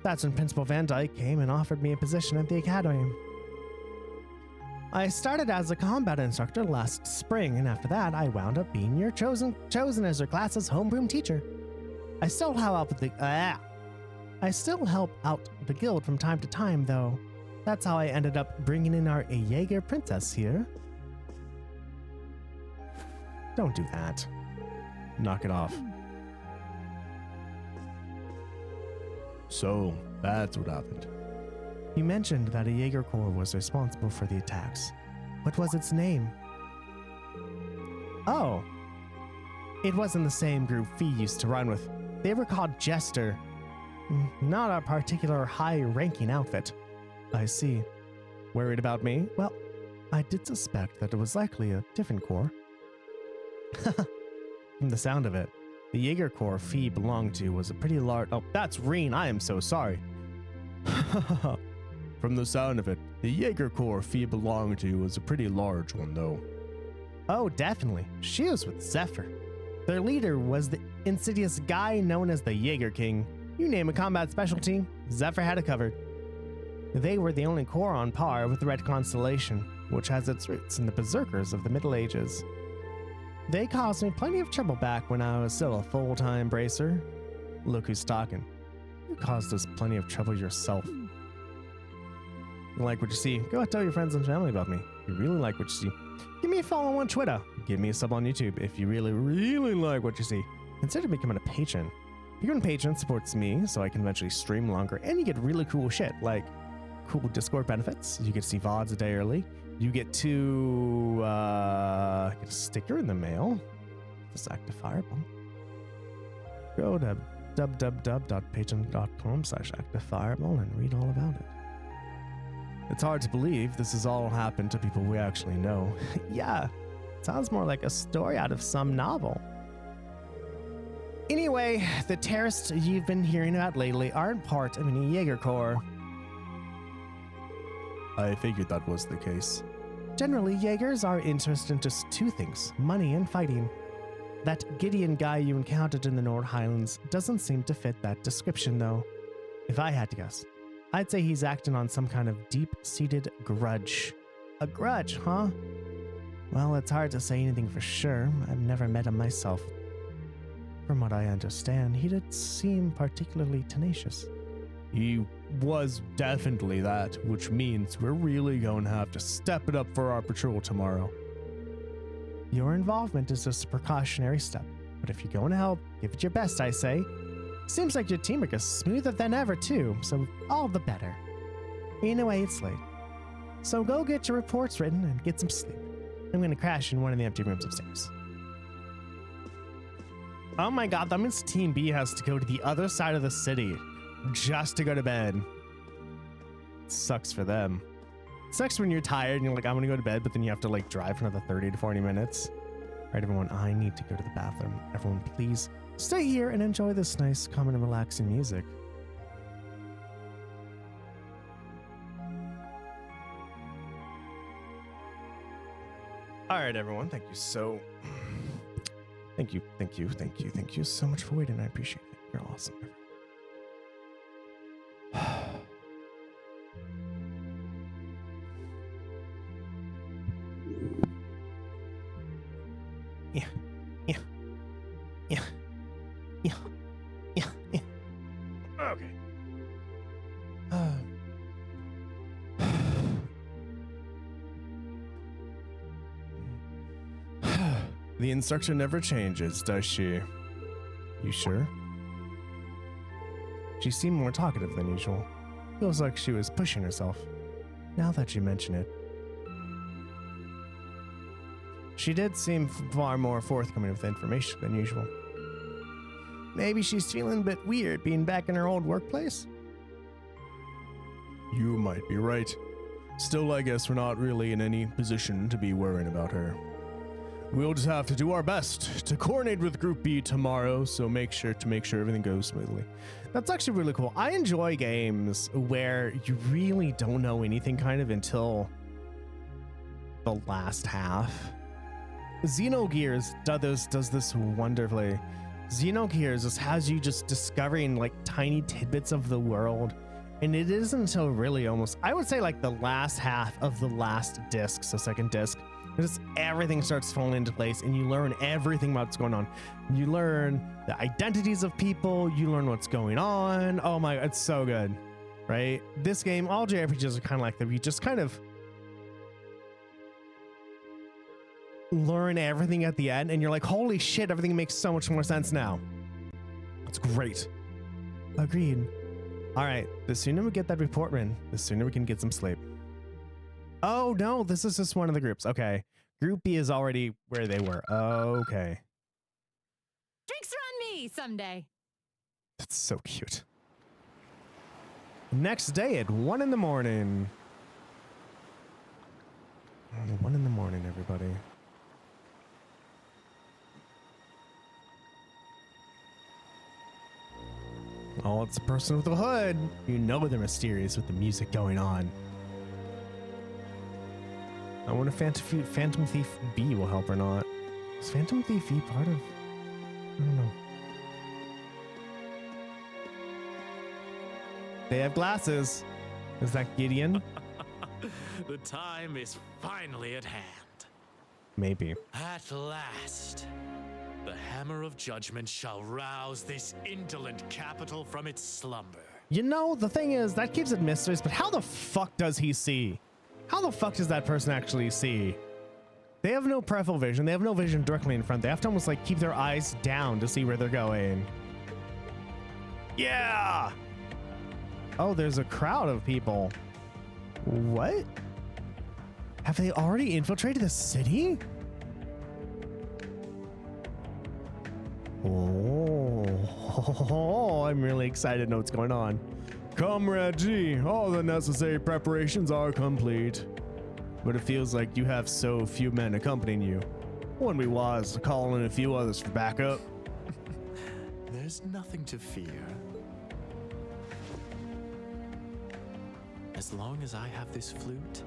That's when Principal Van Dyke came and offered me a position at the academy. I started as a combat instructor last spring, and after that, I wound up being your chosen as your class's homeroom teacher. I still help out the guild from time to time, though. That's how I ended up bringing in our Jaeger princess here. Don't do that. Knock it off. So, that's what happened. You mentioned that a Jaeger Corps was responsible for the attacks. What was its name? Oh. It wasn't the same group Fee used to run with. They were called Jester. Not a particular high-ranking outfit. I see. Worried about me? Well, I did suspect that it was likely a different corps. From the sound of it, the Jaeger Corps Fee belonged to was a pretty large— Oh, that's Reen. I am so sorry. From the sound of it, the Jaeger Corps Fee belonged to was a pretty large one, though. Oh, definitely. She was with Zephyr. Their leader was the insidious guy known as the Jaeger King. You name a combat specialty, Zephyr had it covered. They were the only corps on par with the Red Constellation, which has its roots in the Berserkers of the Middle Ages. They caused me plenty of trouble back when I was still a full-time bracer. Look who's talking. You caused us plenty of trouble yourself. You like what you see? Go tell your friends and family about me. If you really like what you see, give me a follow on Twitter. Give me a sub on YouTube if you really, really like what you see. Consider becoming a patron. Becoming a patron supports me so I can eventually stream longer, and you get really cool shit like cool Discord benefits. You get to see VODs a day early. You get to get a sticker in the mail. Just active Fireball. Go to www.patreon.com/activefireball and read all about it. It's hard to believe this has all happened to people we actually know. Yeah, sounds more like a story out of some novel. Anyway, the terrorists you've been hearing about lately aren't part of any Jaeger Corps. I figured that was the case. Generally, Jaegers are interested in just two things, money and fighting. That Gideon guy you encountered in the North Highlands doesn't seem to fit that description, though. If I had to guess, I'd say he's acting on some kind of deep-seated grudge. A grudge, huh? Well, it's hard to say anything for sure. I've never met him myself. From what I understand, he did seem particularly tenacious. He was definitely that, which means we're really going to have to step it up for our patrol tomorrow. Your involvement is just a precautionary step, but if you're going to help, give it your best, I say. Seems like your teamwork is smoother than ever, too, so all the better. Anyway, it's late. So go get your reports written and get some sleep. I'm going to crash in one of the empty rooms upstairs. Oh my god, that means Team B has to go to the other side of the city just to go to bed. Sucks for them. Sucks when you're tired and you're like, I'm going to go to bed, but then you have to like drive for another 30 to 40 minutes. All right, everyone, I need to go to the bathroom. Everyone, please stay here and enjoy this nice, calm and relaxing music. All right, everyone. Thank you so much for waiting. I appreciate it. You're awesome. Yeah. Okay. The instructor never changes, does she? You sure? She seemed more talkative than usual. Feels like she was pushing herself. Now that you mention it. She did seem far more forthcoming with information than usual. Maybe she's feeling a bit weird being back in her old workplace? You might be right. Still, I guess we're not really in any position to be worrying about her. We'll just have to do our best to coordinate with Group B tomorrow, so make sure everything goes smoothly. That's actually really cool. I enjoy games where you really don't know anything kind of until the last half. Xenogears does this wonderfully. Xenogears just has you just discovering like tiny tidbits of the world, and it isn't until really almost, I would say, like the last half of the last disc, so second disc, just everything starts falling into place and you learn everything about what's going on. You learn the identities of people, you learn what's going on. Oh my, it's so good, right? This game, all JRPGs are kind of like that. You just kind of learn everything at the end and you're like, holy shit, everything makes so much more sense now. It's great. Agreed. All right, the sooner we get that report in, the sooner we can get some sleep. Oh no, this is just one of the groups. Okay. Group B is already where they were. Okay. Drinks are on me someday. That's so cute. Next day at 1 in the morning. 1 in the morning, everybody. Oh, it's a person with a hood. You know they're mysterious with the music going on. I wonder if Phantom Thief B will help or not. Is Phantom Thief B part of... I don't know. They have glasses. Is that Gideon? The time is finally at hand. Maybe. At last, the hammer of judgment shall rouse this indolent capital from its slumber. You know, the thing is, that keeps it mysterious, but how the fuck does he see? How the fuck does that person actually see? They have no peripheral vision. They have no vision directly in front. They have to almost like keep their eyes down to see where they're going. Yeah! Oh, there's a crowd of people. What? Have they already infiltrated the city? Oh, I'm really excited to know what's going on. Comrade G, all the necessary preparations are complete. But it feels like you have so few men accompanying you. Wouldn't be wise to call in a few others for backup? There's nothing to fear. As long as I have this flute,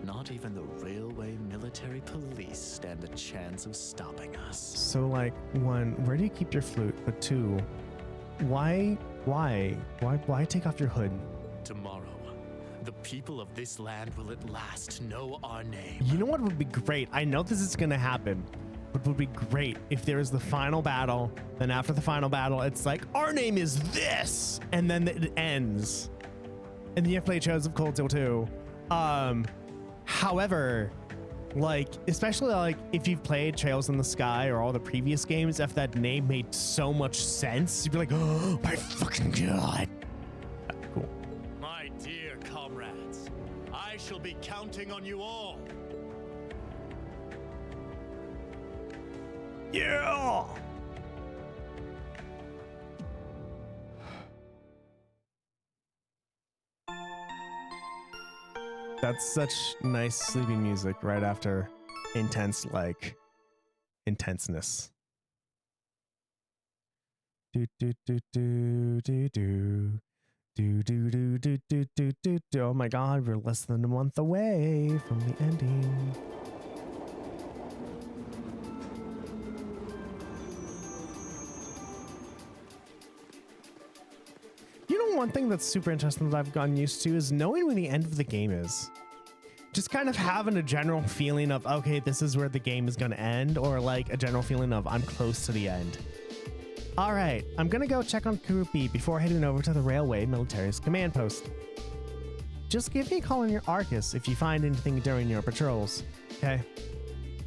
not even the railway military police stand a chance of stopping us. So, like, one, where do you keep your flute? But two, why take off your hood? Tomorrow, the people of this land will at last know our name. You know what would be great? I know this is gonna happen, but would be great if there is the final battle, then after the final battle, it's like, our name is this, and then it ends. And then you have to play Trails of Cold Steel 2. However, like, especially like if you've played Trails in the Sky or all the previous games, if that name made so much sense, you'd be like, oh my fucking god. Cool. My dear comrades, I shall be counting on you all. Yeah. That's such nice sleeping music right after intense, like, intenseness. Do do do do do do do do do do do do do do. Oh my god, we're less than a month away from the ending. You know, one thing that's super interesting that I've gotten used to is knowing when the end of the game is. Just kind of having a general feeling of, okay, this is where the game is going to end, or like a general feeling of I'm close to the end. All right, I'm going to go check on Group B before heading over to the Railway Military's command post. Just give me a call on your Arcus if you find anything during your patrols, okay?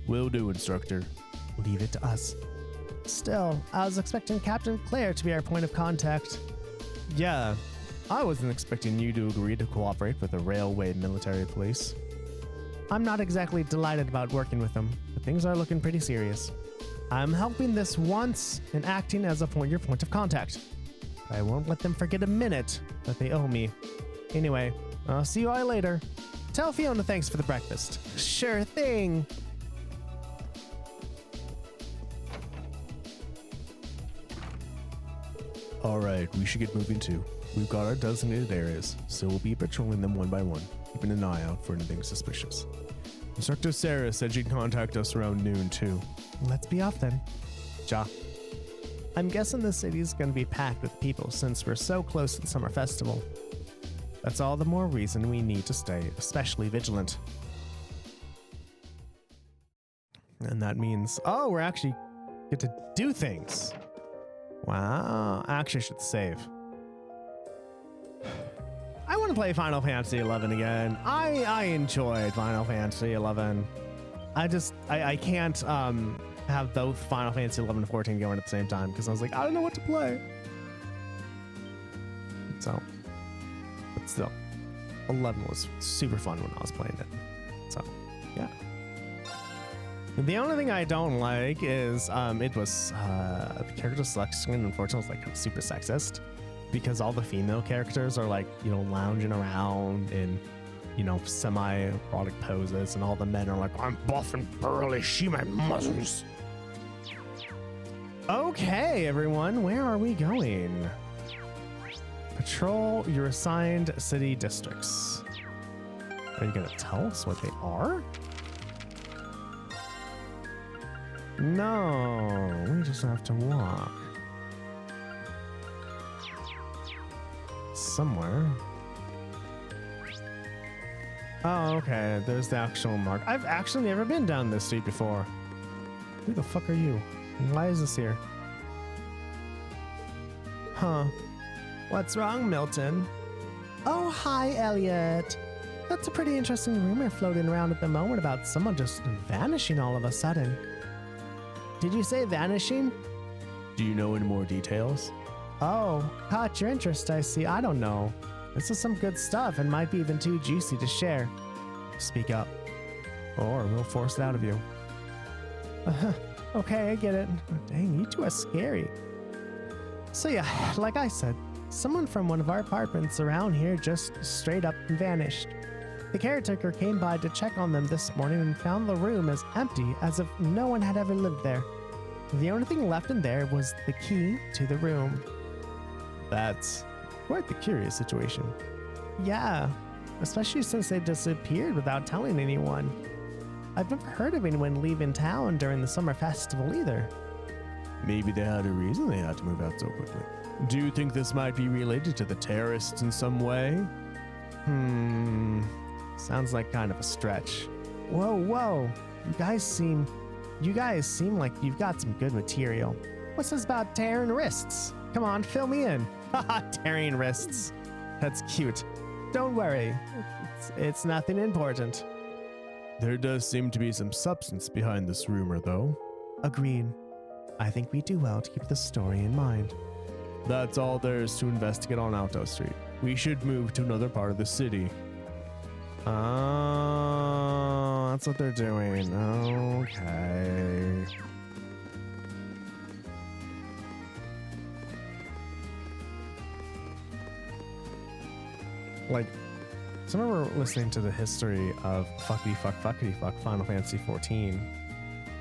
Will do, Instructor. Leave it to us. Still, I was expecting Captain Claire to be our point of contact. Yeah, I wasn't expecting you to agree to cooperate with the Railway Military Police. I'm not exactly delighted about working with them, but things are looking pretty serious. I'm helping this once and acting as your point of contact. I won't let them forget a minute that they owe me. Anyway, I'll see you all later. Tell Fiona thanks for the breakfast. Sure thing. All right, we should get moving too. We've got our designated areas, so we'll be patrolling them one by one, keeping an eye out for anything suspicious. Instructor Sarah said she'd contact us around noon too. Let's be off then. Ja. I'm guessing the city's gonna be packed with people since we're so close to the summer festival. That's all the more reason we need to stay especially vigilant. And that means, oh, we're actually get to do things. Wow, actually I should save. I want to play Final Fantasy XI again. I enjoyed Final Fantasy XI. I can't have both Final Fantasy XI and 14 going at the same time because I was like, I don't know what to play. So, but still, 11 was super fun when I was playing it. So, yeah. The only thing I don't like is it was the character selection screen, unfortunately, was like kind of super sexist because all the female characters are like, you know, lounging around in, you know, semi-erotic poses, and all the men are like, I'm buff and burly, see my muscles. Okay, everyone, where are we going? Patrol your assigned city districts. Are you gonna tell us what they are? No, we just have to walk. Somewhere. Oh, okay, there's the actual mark. I've actually never been down this street before. Who the fuck are you? Why is this here? Huh. What's wrong, Milton? Oh, hi, Elliot. That's a pretty interesting rumor floating around at the moment about someone just vanishing all of a sudden. Did you say vanishing? Do you know any more details? Oh, caught your interest, I see. I don't know. This is some good stuff and might be even too juicy to share. Speak up, or we'll force it out of you. Okay, I get it. Dang, you two are scary. So yeah, like I said, someone from one of our apartments around here just straight up vanished. The caretaker came by to check on them this morning and found the room as empty as if no one had ever lived there. The only thing left in there was the key to the room. That's quite the curious situation. Yeah, especially since they disappeared without telling anyone. I've never heard of anyone leaving town during the summer festival either. Maybe they had a reason they had to move out so quickly. Do you think this might be related to the terrorists in some way? Sounds like kind of a stretch. Whoa. You guys seem like you've got some good material. What's this about tearing wrists? Come on, fill me in. Haha, tearing wrists. That's cute. Don't worry. It's nothing important. There does seem to be some substance behind this rumor, though. Agreed. I think we do well to keep the story in mind. That's all there is to investigate on Alto Street. We should move to another part of the city. Oh, that's what they're doing. Okay. Like, so I remember listening to the history of fuckity fuck Final Fantasy XIV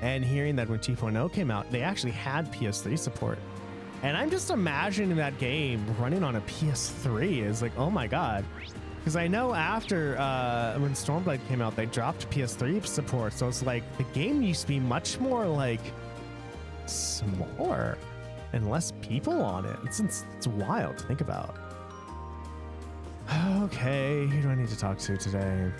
and hearing that when 2.0 came out, they actually had PS3 support. And I'm just imagining that game running on a PS3 is like, oh my god. Because I know after when Stormblood came out, they dropped PS3 support. So it's like the game used to be much more like smaller and less people on it. It's wild to think about. Okay, who do I need to talk to today?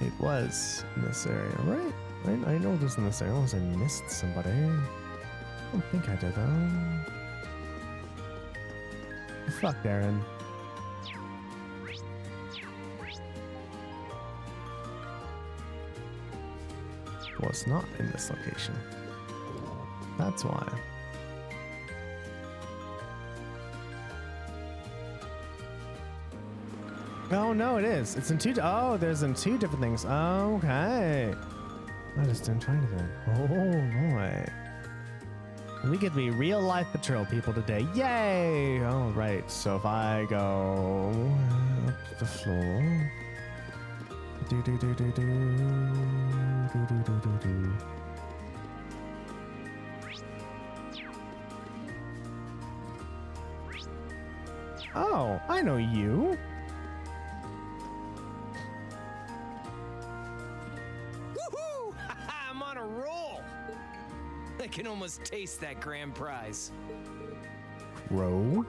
It was in this area, right? I know it was in this area unless I missed somebody. I don't think I did though. Fuck Darren. Was not in this location. That's why. Oh no, it is. It's in two. Oh, there's in two different things. Okay. I just didn't try anything. Oh boy. We get to be real life patrol people today. Yay! All right. So if I go up the floor. Do. Oh, I know you. I'm on a roll. I can almost taste that grand prize. Crow.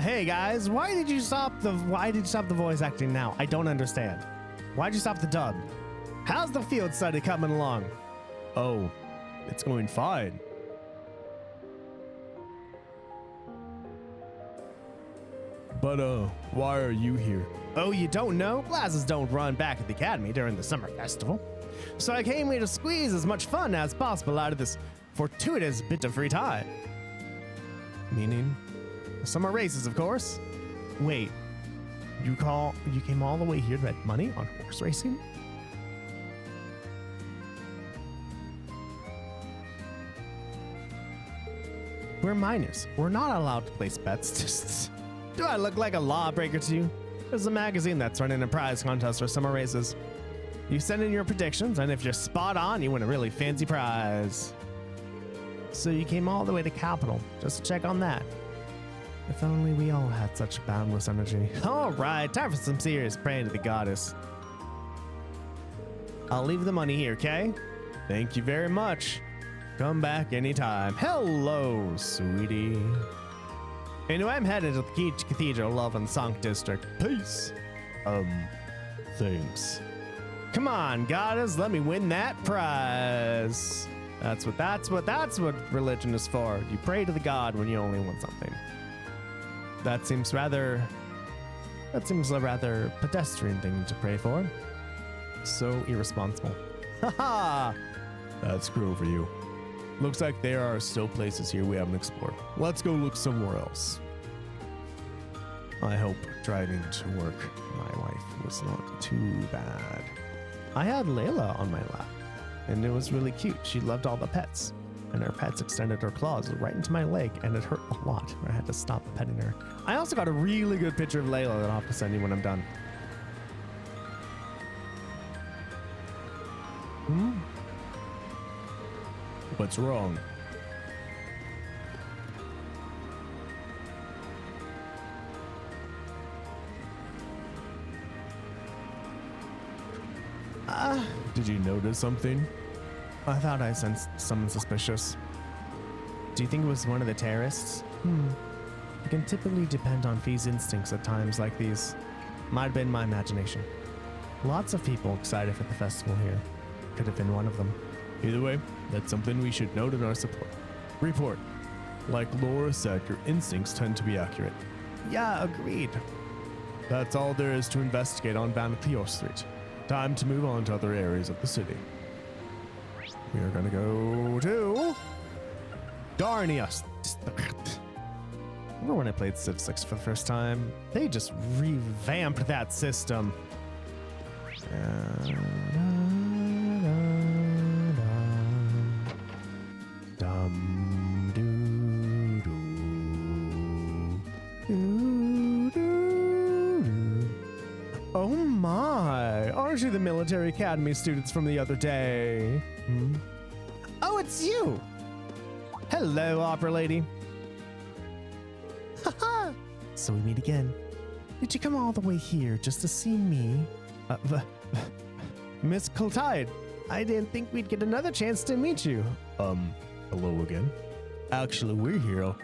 Hey guys, why did you stop the voice acting now? I don't understand. Why'd you stop the dub? How's the field study coming along? Oh, it's going fine. But why are you here? Oh, you don't know? Classes don't run back at the academy during the summer festival. So I came here to squeeze as much fun as possible out of this fortuitous bit of free time. Meaning? The summer races, of course. Wait, you came all the way here to bet money on horse racing? We're minors. We're not allowed to place bets. Do I look like a lawbreaker to you? There's a magazine that's running a prize contest for summer races. You send in your predictions, and if you're spot on, you win a really fancy prize. So you came all the way to Capital just to check on that. If only we all had such boundless energy. All right, time for some serious praying to the goddess. I'll leave the money here, okay? Thank you very much. Come back anytime. Hello, sweetie. Anyway, I'm headed to the Cathedral of Unsunk District. Peace. Thanks. Come on, goddess, let me win that prize. That's what religion is for. You pray to the god when you only want something. That seems a rather pedestrian thing to pray for. So irresponsible. Haha! That's cruel for you. Looks like there are still places here we haven't explored. Let's go look somewhere else. I hope driving to work my wife was not too bad. I had Layla on my lap, and it was really cute. She loved all the pets. and her pets extended her claws right into my leg, and it hurt a lot. I had to stop petting her. I also got a really good picture of Layla that I'll have to send you when I'm done. What's wrong? Did you notice something? I thought I sensed someone suspicious. Do you think it was one of the terrorists? It can typically depend on Fee's instincts at times like these. Might have been my imagination. Lots of people excited for the festival here. Could have been one of them. Either way, that's something we should note in our report. Like Laura said, your instincts tend to be accurate. Yeah, agreed. That's all there is to investigate on Vanacleor Street. Time to move on to other areas of the city. We are gonna go to Darnius. Remember when I played Civ 6 for the first time? They just revamped that system. Oh my! Aren't you the military academy students from the other day? Oh, it's you! Hello, opera lady. Haha! So we meet again. Did you come all the way here just to see me? Miss Clotide, I didn't think we'd get another chance to meet you. Hello again. Actually, we're here.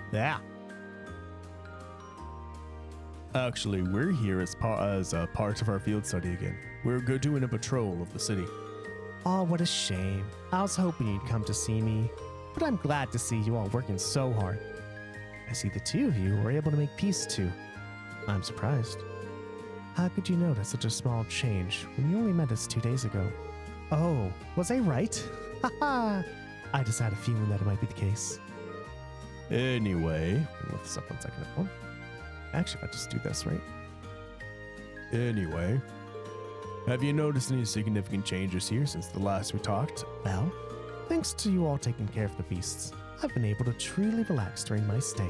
Actually, we're here as part of our field study again. We're doing a patrol of the city. Oh, what a shame. I was hoping you'd come to see me, but I'm glad to see you all working so hard. I see the two of you were able to make peace too. I'm surprised. How could you notice such a small change when you only met us 2 days ago? Oh, was I right? Haha! I just had a feeling that it might be the case. Anyway, lift this up 1 second. Actually, if I just do this, right? Anyway, have you noticed any significant changes here since the last we talked? Well, thanks to you all taking care of the beasts, I've been able to truly relax during my stay.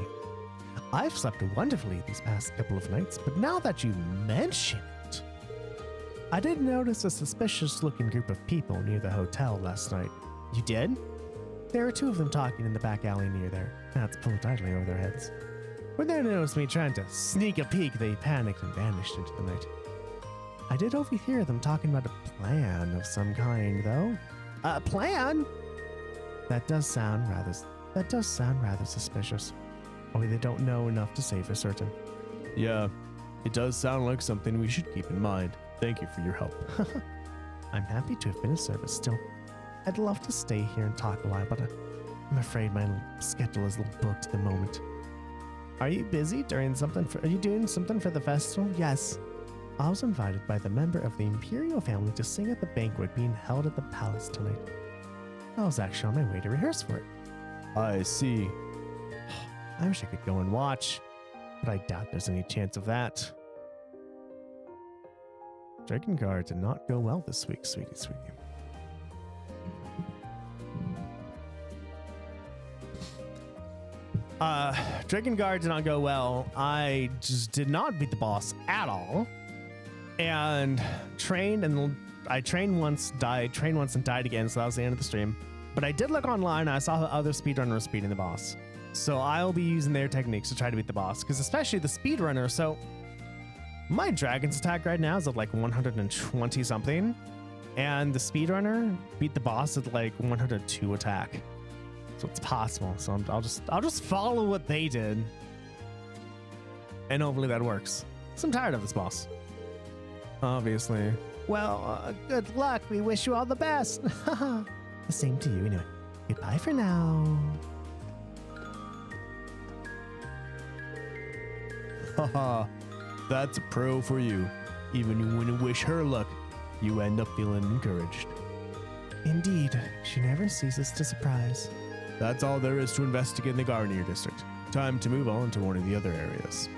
I've slept wonderfully these past couple of nights, but now that you mention it, I did notice a suspicious-looking group of people near the hotel last night. You did? There were 2 of them talking in the back alley near there. That's pulling idly over their heads. When they noticed me trying to sneak a peek, they panicked and vanished into the night. I did overhear them talking about a plan of some kind, though. A plan? That does sound rather suspicious. Only they don't know enough to say for certain. Yeah, it does sound like something we should keep in mind. Thank you for your help. I'm happy to have been of service still. I'd love to stay here and talk a while, but I'm afraid my schedule is a little booked at the moment. Are you busy doing something for the festival? Yes. I was invited by the member of the Imperial family to sing at the banquet being held at the palace tonight. I was actually on my way to rehearse for it. I see. I wish I could go and watch, but I doubt there's any chance of that. Drakengard did not go well this week, sweetie. Drakengard did not go well. I just did not beat the boss at all. And I trained once and died again, so that was the end of the stream. But I did look online, and I saw other speedrunners beating the boss. So I'll be using their techniques to try to beat the boss, because especially the speedrunner, so my dragon's attack right now is at like 120 something, and the speedrunner beat the boss at like 102 attack. So it's possible. So I'll just follow what they did, and hopefully that works. So I'm tired of this boss. Obviously. Well, good luck. We wish you all the best. The same to you anyway. Goodbye for now. Haha, that's a pro for you. Even when you wish her luck, you end up feeling encouraged. Indeed, she never ceases to surprise. That's all there is to investigate in the Garnier district. Time to move on to one of the other areas.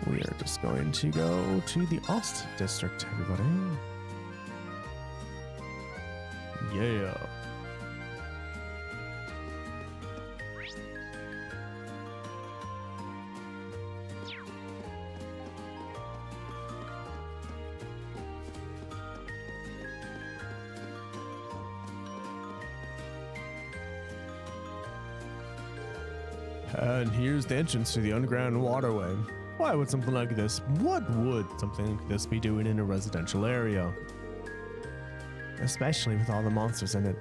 We are just going to go to the Ost district, everybody. Yeah. And here's the entrance to the underground waterway. What would something like this be doing in a residential area? Especially with all the monsters in it.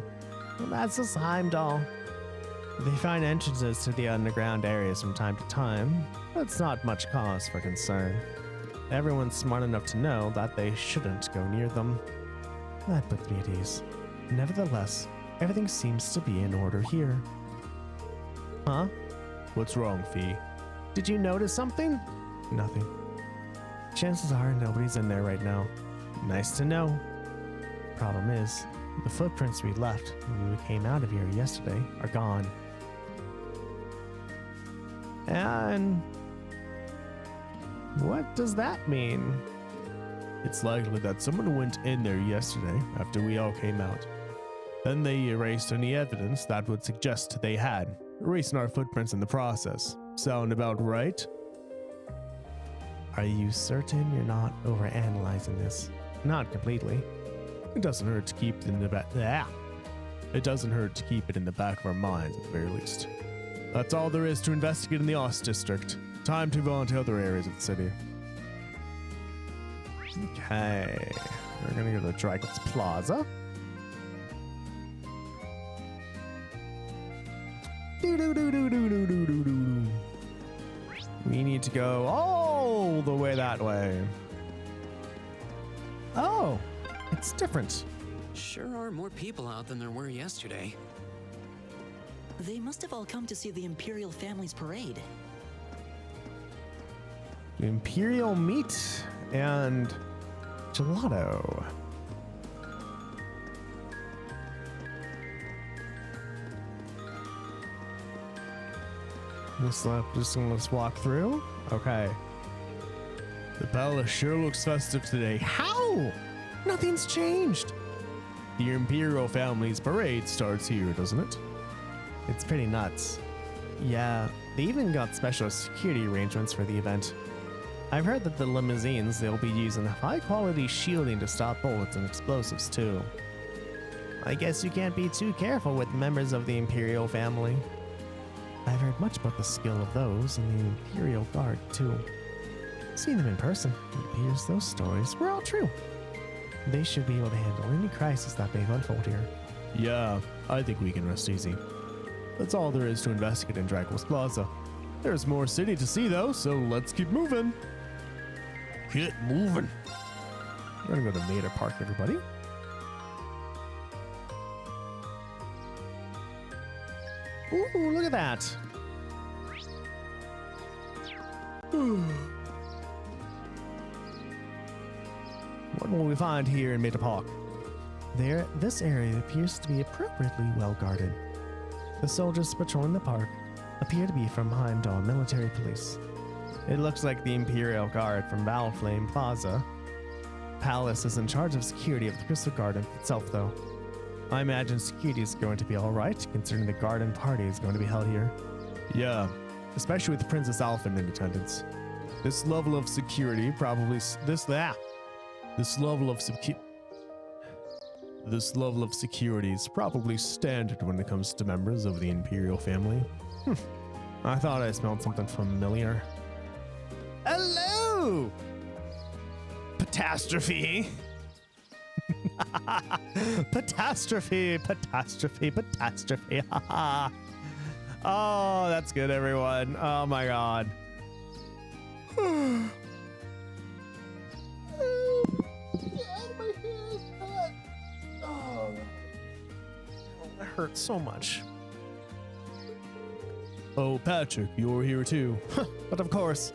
Well, that's just Heimdall. They find entrances to the underground areas from time to time, but it's not much cause for concern. Everyone's smart enough to know that they shouldn't go near them. That puts me at ease. Nevertheless, everything seems to be in order here. Huh? What's wrong, Fee? Did you notice something? Nothing. Chances are nobody's in there right now. Nice to know. Problem is, the footprints we left when we came out of here yesterday are gone. And what does that mean? It's likely that someone went in there yesterday after we all came out. Then they erased any evidence that would suggest they had, erasing our footprints in the process. Sound about right? Are you certain you're not overanalyzing this? Not completely. It doesn't hurt to keep it in the back. It doesn't hurt to keep it in the back of our minds at the very least. That's all there is to investigate in the Ost District. Time to move on to other areas of the city. Okay, we're gonna go to Dragon's Plaza. We need to go all the way that way. Oh, it's different. Sure are more people out than there were yesterday. They must have all come to see the Imperial family's parade. Imperial meat and gelato. Let's walk through. Okay. The palace sure looks festive today. How? Nothing's changed. The Imperial family's parade starts here, doesn't it? It's pretty nuts. Yeah, they even got special security arrangements for the event. I've heard that the limousines, they'll be using high-quality shielding to stop bullets and explosives too. I guess you can't be too careful with members of the Imperial family. I've heard much about the skill of those in the Imperial Guard too. Seeing them in person, it appears those stories were all true. They should be able to handle any crisis that may unfold here. Yeah, I think we can rest easy. That's all there is to investigate in Draco's Plaza. There's more city to see though, so let's keep moving. Get moving. We're gonna go to Mater Park, everybody. Ooh, look at that. What will we find here in Mater Park? This area appears to be appropriately well guarded. The soldiers patrolling the park appear to be from Heimdall Military Police. It looks like the Imperial Guard from Valflame Plaza Palace is in charge of security of the Crystal Garden itself, though. I imagine security is going to be alright, considering the garden party is going to be held here. Yeah, especially with Princess Alphen in attendance. This level of security probably... This level of security is probably standard when it comes to members of the Imperial family. I thought I smelled something familiar. Hello! Catastrophe! Catastrophe! Oh, that's good, everyone. Oh my god. That hurts so much. Oh, Patrick, you're here too. But of course,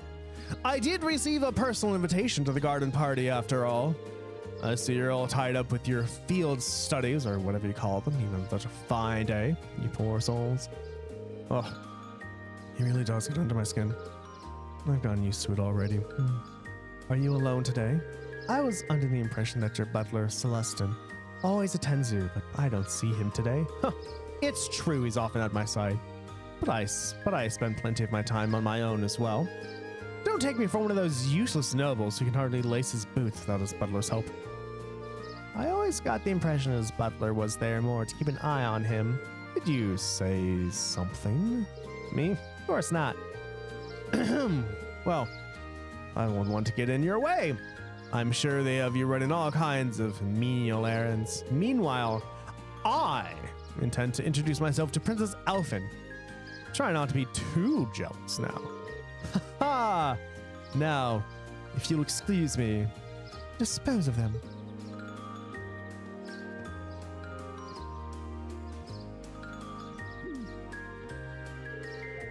I did receive a personal invitation to the garden party after all. I see you're all tied up with your field studies, or whatever you call them, even on such a fine day, you poor souls. Oh, he really does get under my skin. I've gotten used to it already. Are you alone today? I was under the impression that your butler, Celestin, always attends you, but I don't see him today. Huh, it's true he's often at my side, but I spend plenty of my time on my own as well. Don't take me for one of those useless nobles who can hardly lace his boots without his butler's help. I always got the impression his butler was there more to keep an eye on him. Did you say something? Me? course not. Well, I won't want to get in your way. I'm sure they have you running all kinds of menial errands. Meanwhile, I intend to introduce myself to Princess Elfin. Try not to be too jealous now. Ha! Now, if you'll excuse me, dispose of them.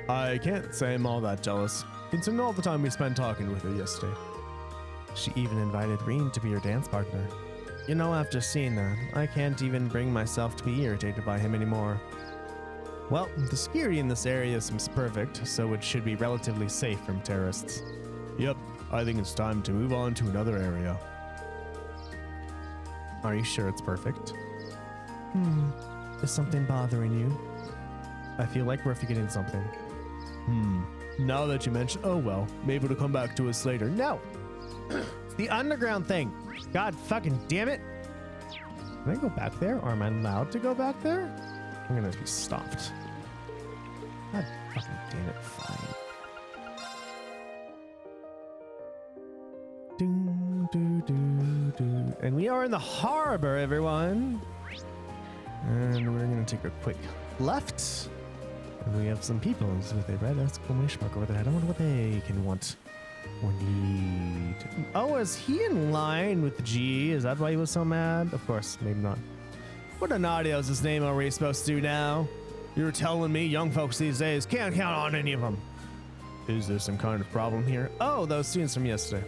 I can't say I'm all that jealous, considering all the time we spent talking with her yesterday. She even invited Reen to be her dance partner. You know, after seeing that, I can't even bring myself to be irritated by him anymore. Well, the security in this area seems perfect, so it should be relatively safe from terrorists. Yep, I think it's time to move on to another area. Are you sure it's perfect? Is something bothering you? I feel like we're forgetting something. Now that you mention, oh well, maybe it'll come back to us later. No! It's the underground thing. God fucking damn it. Can I go back there, or am I allowed to go back there? I'm gonna be stopped. God fucking damn it, fine. And we are in the harbor, everyone. And we're gonna take a quick left. And we have some people with a red exclamation mark over their head. I wonder what they can want or need. Oh, is he in line with G? Is that why he was so mad? Of course, maybe not. What an audio's name are we supposed to do now? You're telling me young folks these days can't count on any of them. Is there some kind of problem here? Oh, those students from yesterday.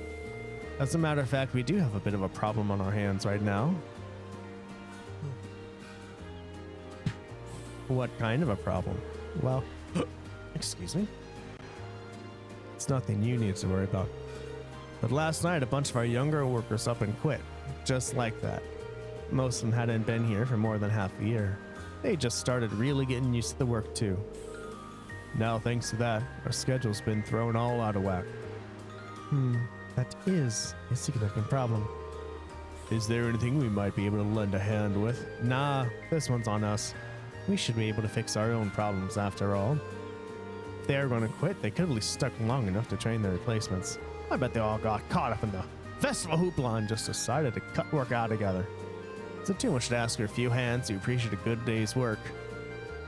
As a matter of fact, we do have a bit of a problem on our hands right now. What kind of a problem? Well, excuse me. It's nothing you need to worry about. But last night, a bunch of our younger workers up and quit. Just like that. Most of them hadn't been here for more than half a year. They just started really getting used to the work too. Now, thanks to that, our schedule's been thrown all out of whack. That is a significant problem. Is there anything we might be able to lend a hand with? Nah, this one's on us. We should be able to fix our own problems after all. If they're going to quit, they could have at least stuck long enough to train their replacements. I bet they all got caught up in the festival hoopla and just decided to cut work out together. Is it too much to ask for a few hands who appreciate a good day's work?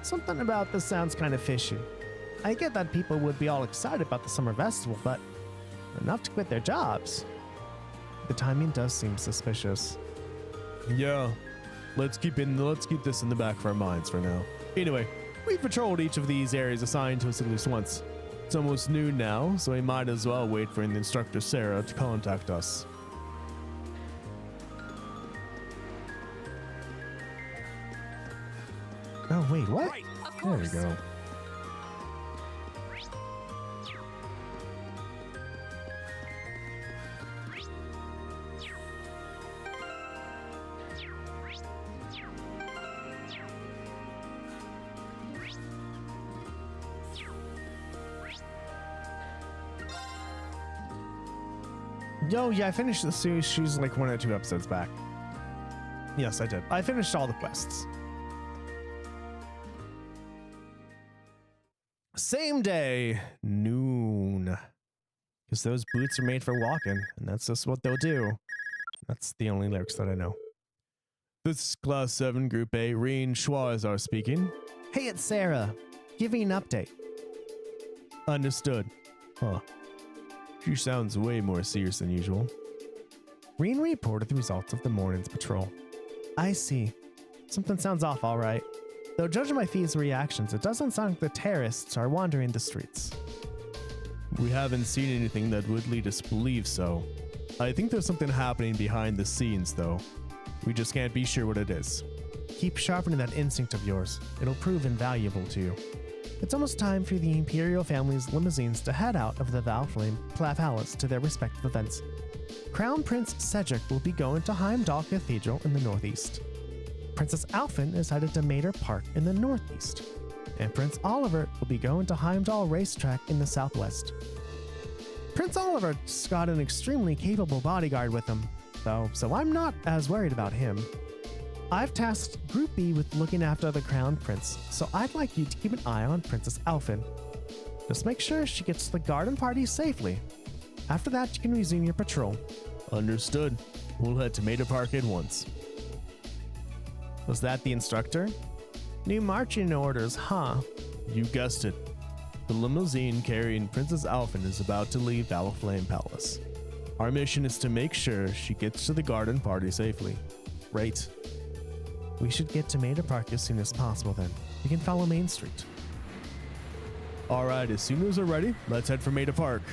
Something about this sounds kind of fishy. I get that people would be all excited about the summer festival, but enough to quit their jobs. The timing does seem suspicious. Yeah, let's keep this in the back of our minds for now. Anyway, we've patrolled each of these areas assigned to us at least once. It's almost noon now, so we might as well wait for the Instructor Sarah to contact us. Oh wait, what? Right, of There we course. go. Yo, yeah, I finished the series. She's like 1 or 2 episodes back. Yes, I did. I finished all the quests. Same day, noon. Because those boots are made for walking, and that's just what they'll do. That's the only lyrics that I know. This is Class 7, Group A, Reen Schwarzar speaking. Hey, it's Sarah. Give me an update. Understood. Huh. She sounds way more serious than usual. Reen reported the results of the morning's patrol. I see. Something sounds off, all right. Though judging by Fee's reactions, it doesn't sound like the terrorists are wandering the streets. We haven't seen anything that would lead us to believe so. I think there's something happening behind the scenes, though. We just can't be sure what it is. Keep sharpening that instinct of yours. It'll prove invaluable to you. It's almost time for the Imperial family's limousines to head out of the Valflame Palace to their respective events. Crown Prince Cedric will be going to Heimdall Cathedral in the northeast. Princess Alphen is headed to Mater Park in the northeast. And Prince Oliver will be going to Heimdall Racetrack in the southwest. Prince Oliver's got an extremely capable bodyguard with him, though, so I'm not as worried about him. I've tasked Group B with looking after the Crown Prince, so I'd like you to keep an eye on Princess Alphen. Just make sure she gets to the garden party safely. After that, you can resume your patrol. Understood. We'll head to Tomato Park at once. Was that the instructor? New marching orders, huh? You guessed it. The limousine carrying Princess Alphen is about to leave Valaflame Palace. Our mission is to make sure she gets to the garden party safely. Right. We should get to Tomato Park as soon as possible then. We can follow Main Street. Alright, as soon as we're ready, let's head for Tomato Park.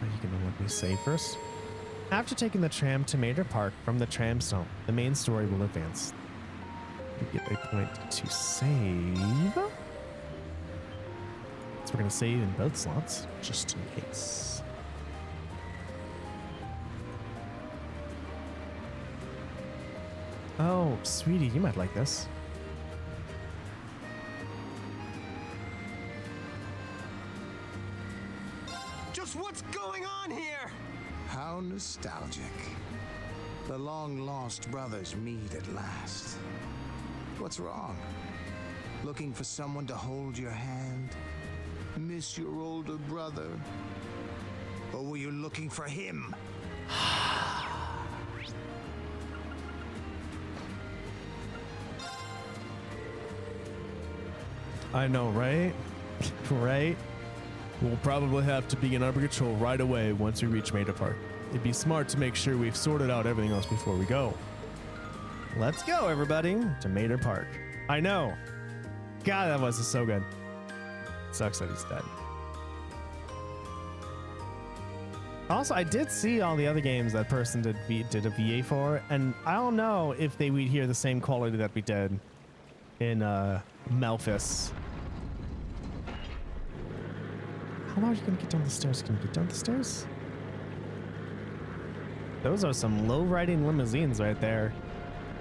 Are you gonna let me say first? After taking the tram to Tomato Park from the tram stop, the main story will advance. You get a point to save. So we're gonna save in both slots, just in case. Oh, sweetie, you might like this. Just what's going on here? How nostalgic. The long-lost brothers meet at last. What's wrong? Looking for someone to hold your hand? Miss your older brother? Or were you looking for him? I know, right? Right? We'll probably have to begin our patrol right away once we reach Tomato Park. It'd be smart to make sure we've sorted out everything else before we go. Let's go, everybody, to Tomato Park. I know. God, that was so good. Sucks that he's dead. Also, I did see all the other games that person did a VA for, and I don't know if they would hear the same quality that we did in Melphis. How are you gonna get down the stairs? Can you get down the stairs? Those are some low-riding limousines right there.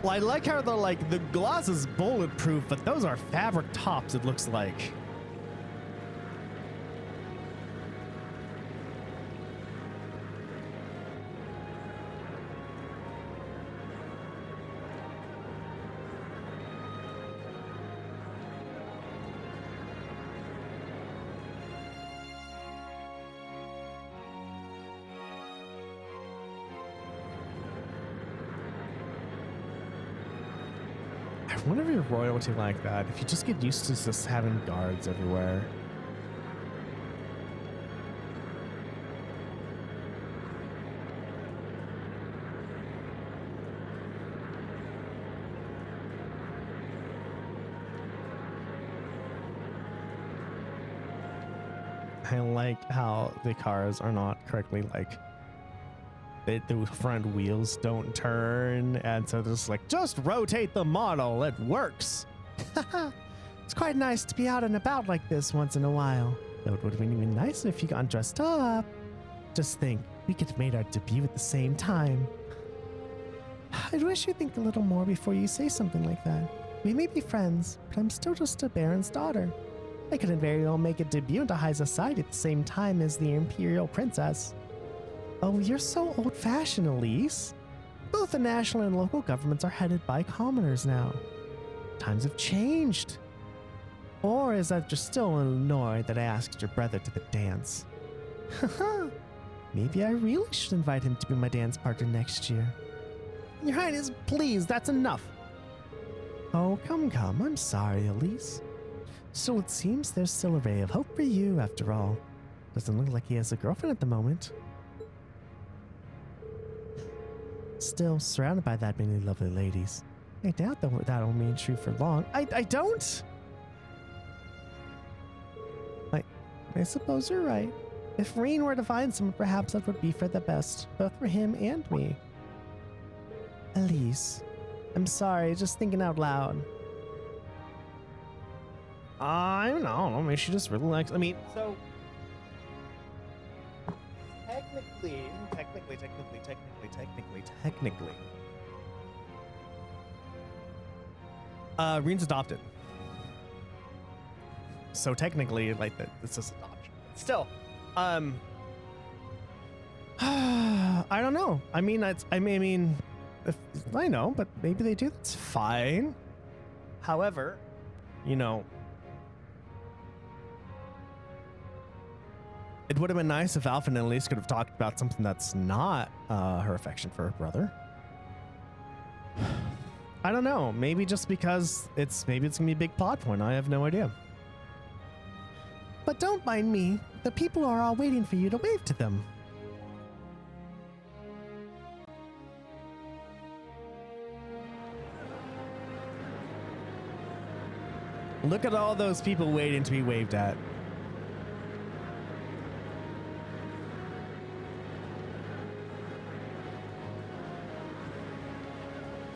Well, I like how the glass is bulletproof, but those are fabric tops, it looks like. I wonder if you're royalty like that, if you just get used to just having guards everywhere. I like how the cars are not correctly the front wheels don't turn, and so just just rotate the model, it works. It's quite nice to be out and about like this once in a while, though it would have been even nicer if you got dressed up. Just think, we could have made our debut at the same time. I'd wish you'd think a little more before you say something like that. We may be friends, but I'm still just a baron's daughter. I couldn't very well make a debut into high society at the same time as the imperial princess. Oh, you're so old-fashioned, Elise. Both the national and local governments are headed by commoners now. Times have changed. Or is that just still annoyed that I asked your brother to the dance? Haha. Maybe I really should invite him to be my dance partner next year. Your Highness, please, that's enough. Oh, come, I'm sorry, Elise. So it seems there's still a ray of hope for you after all. Doesn't look like he has a girlfriend at the moment. Still surrounded by that many lovely ladies. I doubt that'll remain true for long. I don't. I suppose you're right. If Reen were to find someone, perhaps that would be for the best, both for him and me. Elise, I'm sorry, just thinking out loud. I don't know, maybe she just really likes, so... Technically. Reen's adopted. So technically, it's just adoption. Still, I don't know. I know, but maybe they do. That's fine. However, It would have been nice if Alpha and Elise could have talked about something that's not her affection for her brother. I don't know. Maybe just because maybe it's gonna be a big plot point. I have no idea. But don't mind me. The people are all waiting for you to wave to them. Look at all those people waiting to be waved at.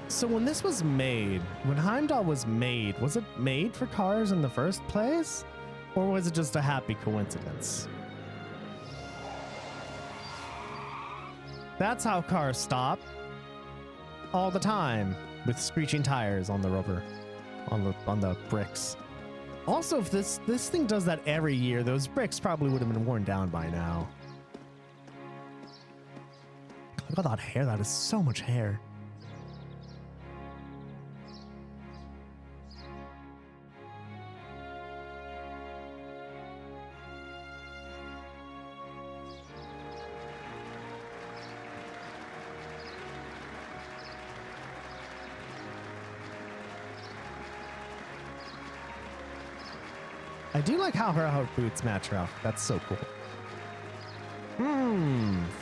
So when this was made, when Heimdall was it made for cars in the first place? Or was it just a happy coincidence? That's how cars stop. All the time. With screeching tires on the rubber. On the bricks. Also, if this thing does that every year, those bricks probably would have been worn down by now. Look at that hair. That is so much hair. I do like how her outboots match her outfit. That's so cool.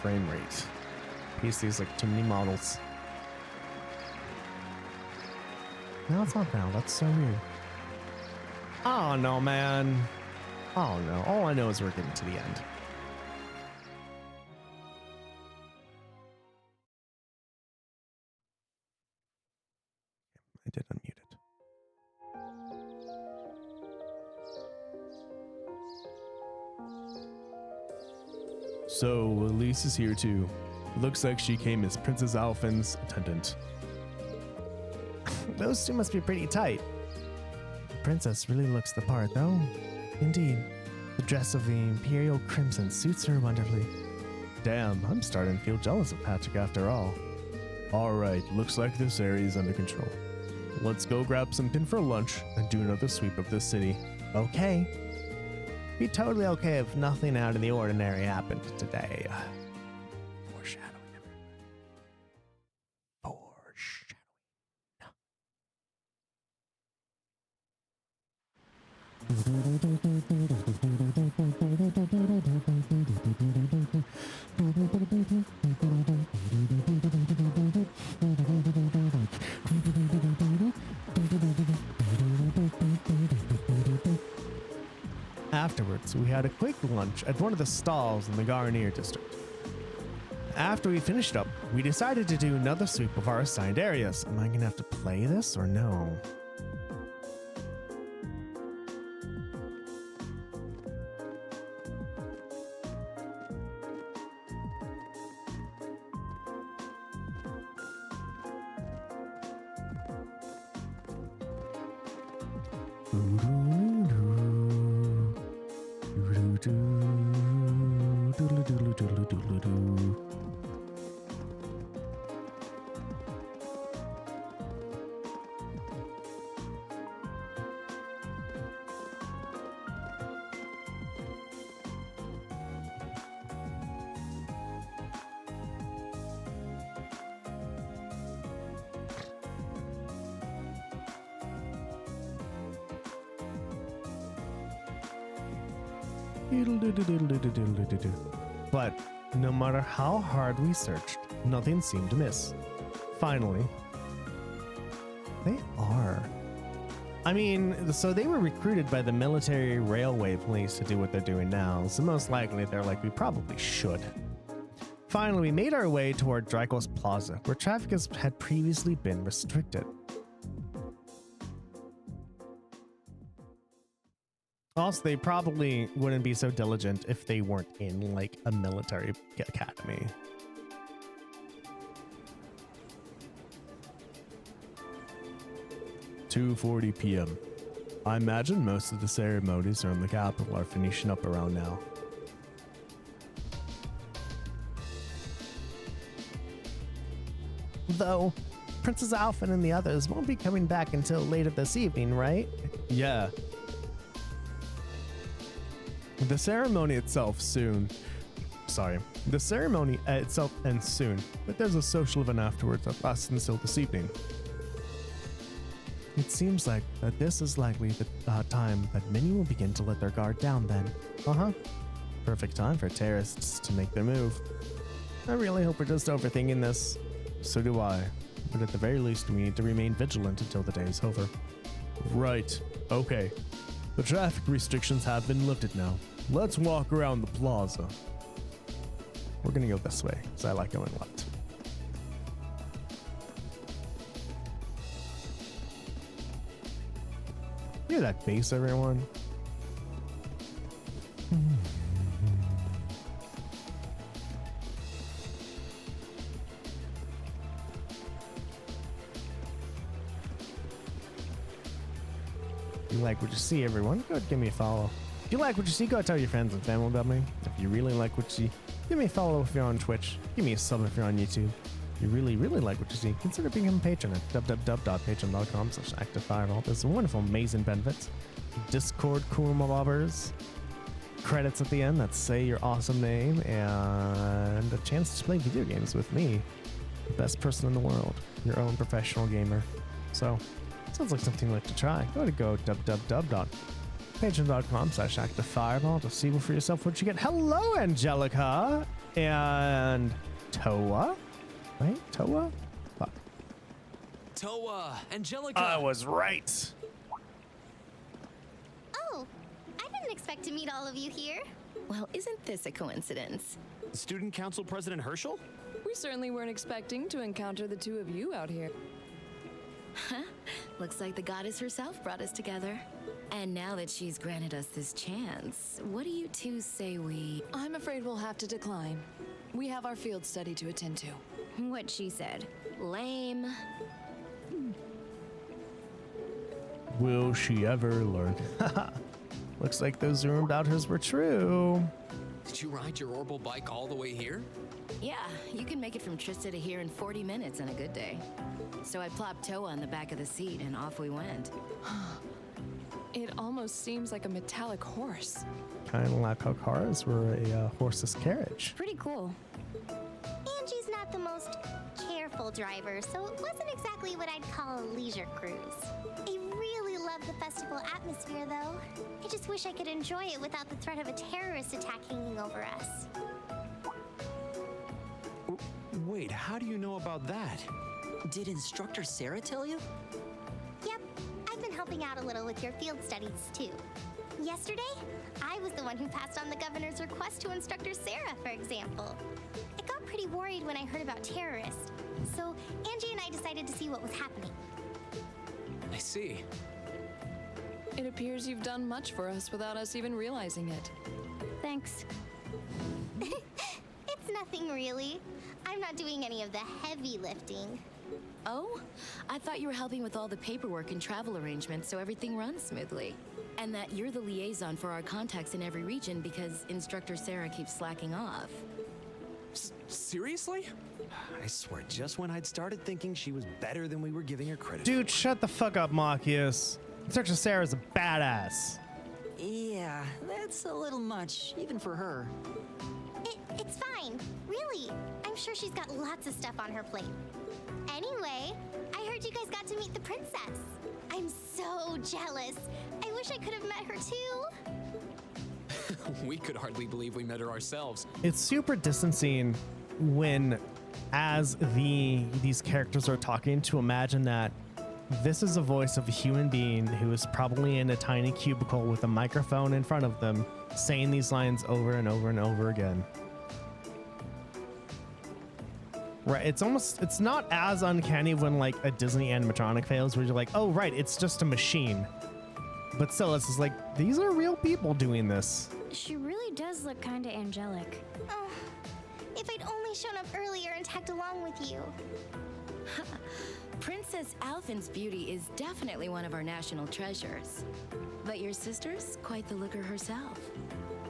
Frame rate. PC's like too many models. No, it's not now. That's so weird. Oh no, man. Oh no. All I know is we're getting to the end. I did unmute it. So, Elise is here too. Looks like she came as Princess Alphen's attendant. Those two must be pretty tight. The princess really looks the part, though. Indeed. The dress of the Imperial Crimson suits her wonderfully. Damn, I'm starting to feel jealous of Patrick after all. Alright, looks like this area is under control. Let's go grab something for lunch and do another sweep of this city. Okay. Be totally okay if nothing out of the ordinary happened today. Foreshadowing. Afterwards, we had a quick lunch at one of the stalls in the Garnier district. After we finished up, we decided to do another sweep of our assigned areas. Am I gonna have to play this or no? But no matter how hard we searched, nothing seemed to miss. Finally, they are. I mean, so they were recruited by the military railway police to do what they're doing now, so most likely they're like, we probably should. Finally, we made our way toward Dracos Plaza, where traffic had previously been restricted. Also, they probably wouldn't be so diligent if they weren't in, like, a military academy. "2:40 p.m. I imagine most of the ceremonies around the capital are finishing up around now. Though, Princess Alphen and the others won't be coming back until later this evening, right? Yeah. The ceremony itself ends soon, but there's a social event afterwards that lasts until this evening. It seems like that this is likely the time that many will begin to let their guard down then. Perfect time for terrorists to make their move. I really hope we're just overthinking this. So do I. But at the very least, we need to remain vigilant until the day is over. Right. Okay. The traffic restrictions have been lifted now. Let's walk around the plaza. We're gonna go this way, because I like going left. Hear that bass, everyone? If you like what you see, everyone, go ahead, give me a follow. If you like what you see, go tell your friends and family about me. If you really like what you see, give me a follow if you're on Twitch. Give me a sub if you're on YouTube. If you really, really like what you see, consider becoming a patron at www.patreon.com/active5vault. There's some wonderful, amazing benefits. Discord cool mobbers, credits at the end that say your awesome name, and a chance to play video games with me, the best person in the world, your own professional gamer. So, sounds like something you'd like to try. Go www.patreon.com/active5vault to see for yourself what you get. Hello, Angelica and Towa. Right? Towa? Fuck. Towa, Angelica. I was right. Oh, I didn't expect to meet all of you here. Well, isn't this a coincidence? Student Council President Herschel? We certainly weren't expecting to encounter the two of you out here. Huh? Looks like the goddess herself brought us together. And now that she's granted us this chance, what do you two say we... I'm afraid we'll have to decline. We have our field study to attend to. What she said. Lame. Will she ever learn? Looks like those rumor about hers were true. Did you ride your orbital bike all the way here? Yeah, you can make it from Trista to here in 40 minutes on a good day. So I plopped Towa on the back of the seat and off we went. It almost seems like a metallic horse. Kind of like how cars were a horse's carriage. Pretty cool. Angie's not the most careful driver, so it wasn't exactly what I'd call a leisure cruise. I really love the festival atmosphere, though. I just wish I could enjoy it without the threat of a terrorist attack hanging over us. Wait, how do you know about that? Did Instructor Sarah tell you? Yep, I've been helping out a little with your field studies, too. Yesterday, I was the one who passed on the governor's request to Instructor Sarah, for example. I got pretty worried when I heard about terrorists, so Angie and I decided to see what was happening. I see. It appears you've done much for us without us even realizing it. Thanks. It's nothing really. I'm not doing any of the heavy lifting. Oh? I thought you were helping with all the paperwork and travel arrangements so everything runs smoothly. And that you're the liaison for our contacts in every region because Instructor Sarah keeps slacking off. Seriously? I swear, just when I'd started thinking she was better than we were giving her credit. Dude, shut the fuck up, Marcus. Instructor Sarah's a badass. Yeah, that's a little much, even for her. It's fine. Really. I'm sure she's got lots of stuff on her plate. Anyway, I heard you guys got to meet the princess. I'm so jealous. I wish I could have met her too. We could hardly believe we met her ourselves. It's super distancing when, as these characters are talking, to imagine that this is the voice of a human being who is probably in a tiny cubicle with a microphone in front of them, saying these lines over and over and over again. Right, it's not as uncanny when like a Disney animatronic fails, where you're like, oh right, it's just a machine. But still, it's just like, these are real people doing this. She really does look kinda angelic. Oh, if I'd only shown up earlier and tagged along with you. Princess Alphin's beauty is definitely one of our national treasures. But your sister's quite the looker herself.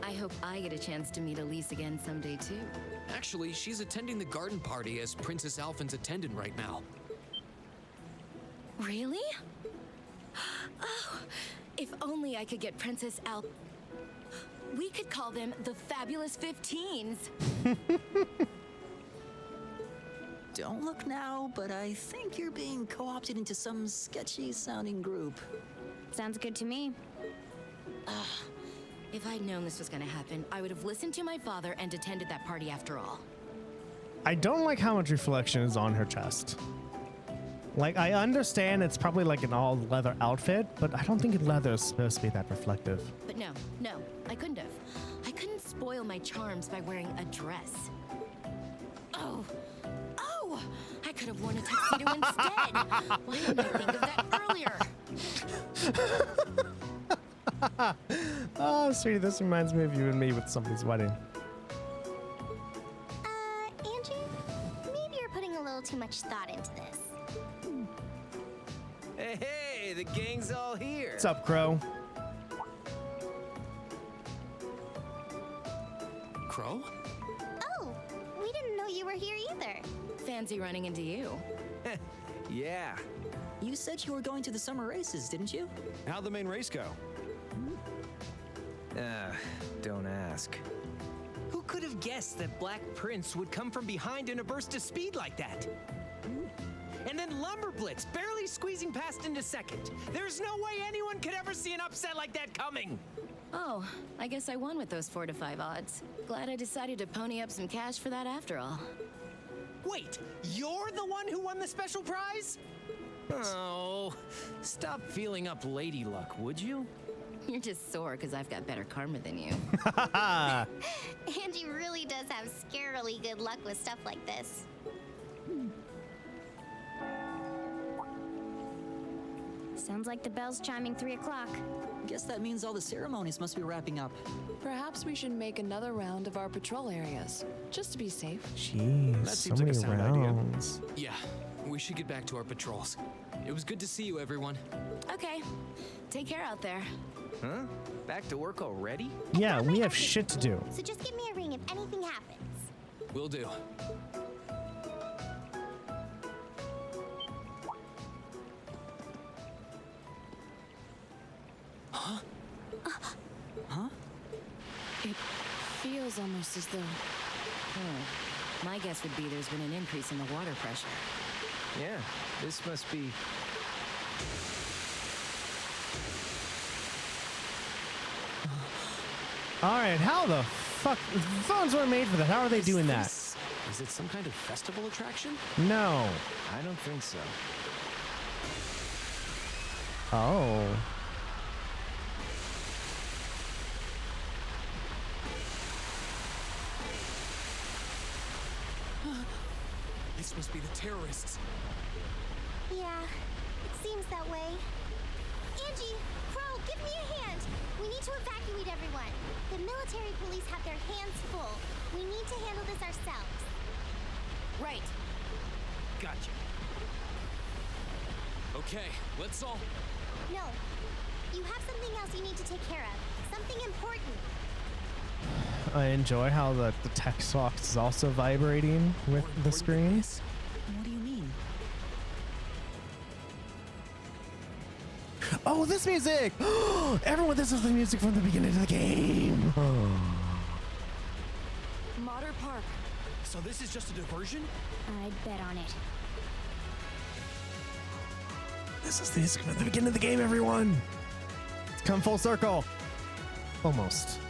I hope I get a chance to meet Elise again someday too. Actually, she's attending the garden party as Princess Alphin's attendant right now. Really? Oh, if only I could get Princess We could call them the Fabulous 15s. Don't look now, but I think you're being co-opted into some sketchy-sounding group. Sounds good to me. If I'd known this was gonna happen, I would have listened to my father and attended that party after all. I don't like how much reflection is on her chest. Like, I understand it's probably like an all leather outfit, but I don't think leather is supposed to be that reflective. But no, I couldn't have. I couldn't spoil my charms by wearing a dress. Oh, I could have worn a tuxedo instead. Why didn't I think of that earlier? Oh, sweetie, this reminds me of you and me with somebody's wedding. Angie, maybe you're putting a little too much thought into this. Hey, the gang's all here. What's up, Crow? Crow? Oh, we didn't know you were here either. Fancy running into you. Yeah. You said you were going to the summer races, didn't you? How'd the main race go? Don't ask. Who could have guessed that Black Prince would come from behind in a burst of speed like that? And then Lumber Blitz barely squeezing past into second. There's no way anyone could ever see an upset like that coming. Oh, I guess I won with those 4 to 5 odds. Glad I decided to pony up some cash for that after all. Wait, you're the one who won the special prize? Oh, stop feeling up lady luck, would you? You're just sore because I've got better karma than you. Angie really does have scarily good luck with stuff like this. Sounds like the bell's chiming 3 o'clock. Guess that means all the ceremonies must be wrapping up. Perhaps we should make another round of our patrol areas, just to be safe. Jeez, That so seems like a many sound rounds. Yeah, we should get back to our patrols. It was good to see you, everyone. Okay, take care out there. Huh? Back to work already? Yeah, we have shit to do. So just give me a ring if anything happens. Will do. Huh? Huh? It feels almost as though... My guess would be there's been an increase in the water pressure. Yeah, this must be... Alright, how the fuck? The phones weren't made for that. How are they doing that? Is it some kind of festival attraction? No. I don't think so. Oh. This must be the terrorists. Yeah, it seems that way. Angie, Crow, give me a hand. We need to evacuate everyone. The military police have their hands full. We need to handle this ourselves. Right. Gotcha. Okay, let's all... No, you have something else you need to take care of. Something important. I enjoy how the text box is also vibrating with the screen. What do you mean? Oh, this music! Everyone, this is the music from the beginning of the game. Motter Park. So this is just a diversion? I'd bet on it. This is the music from the beginning of the game, everyone. It's come full circle. Almost.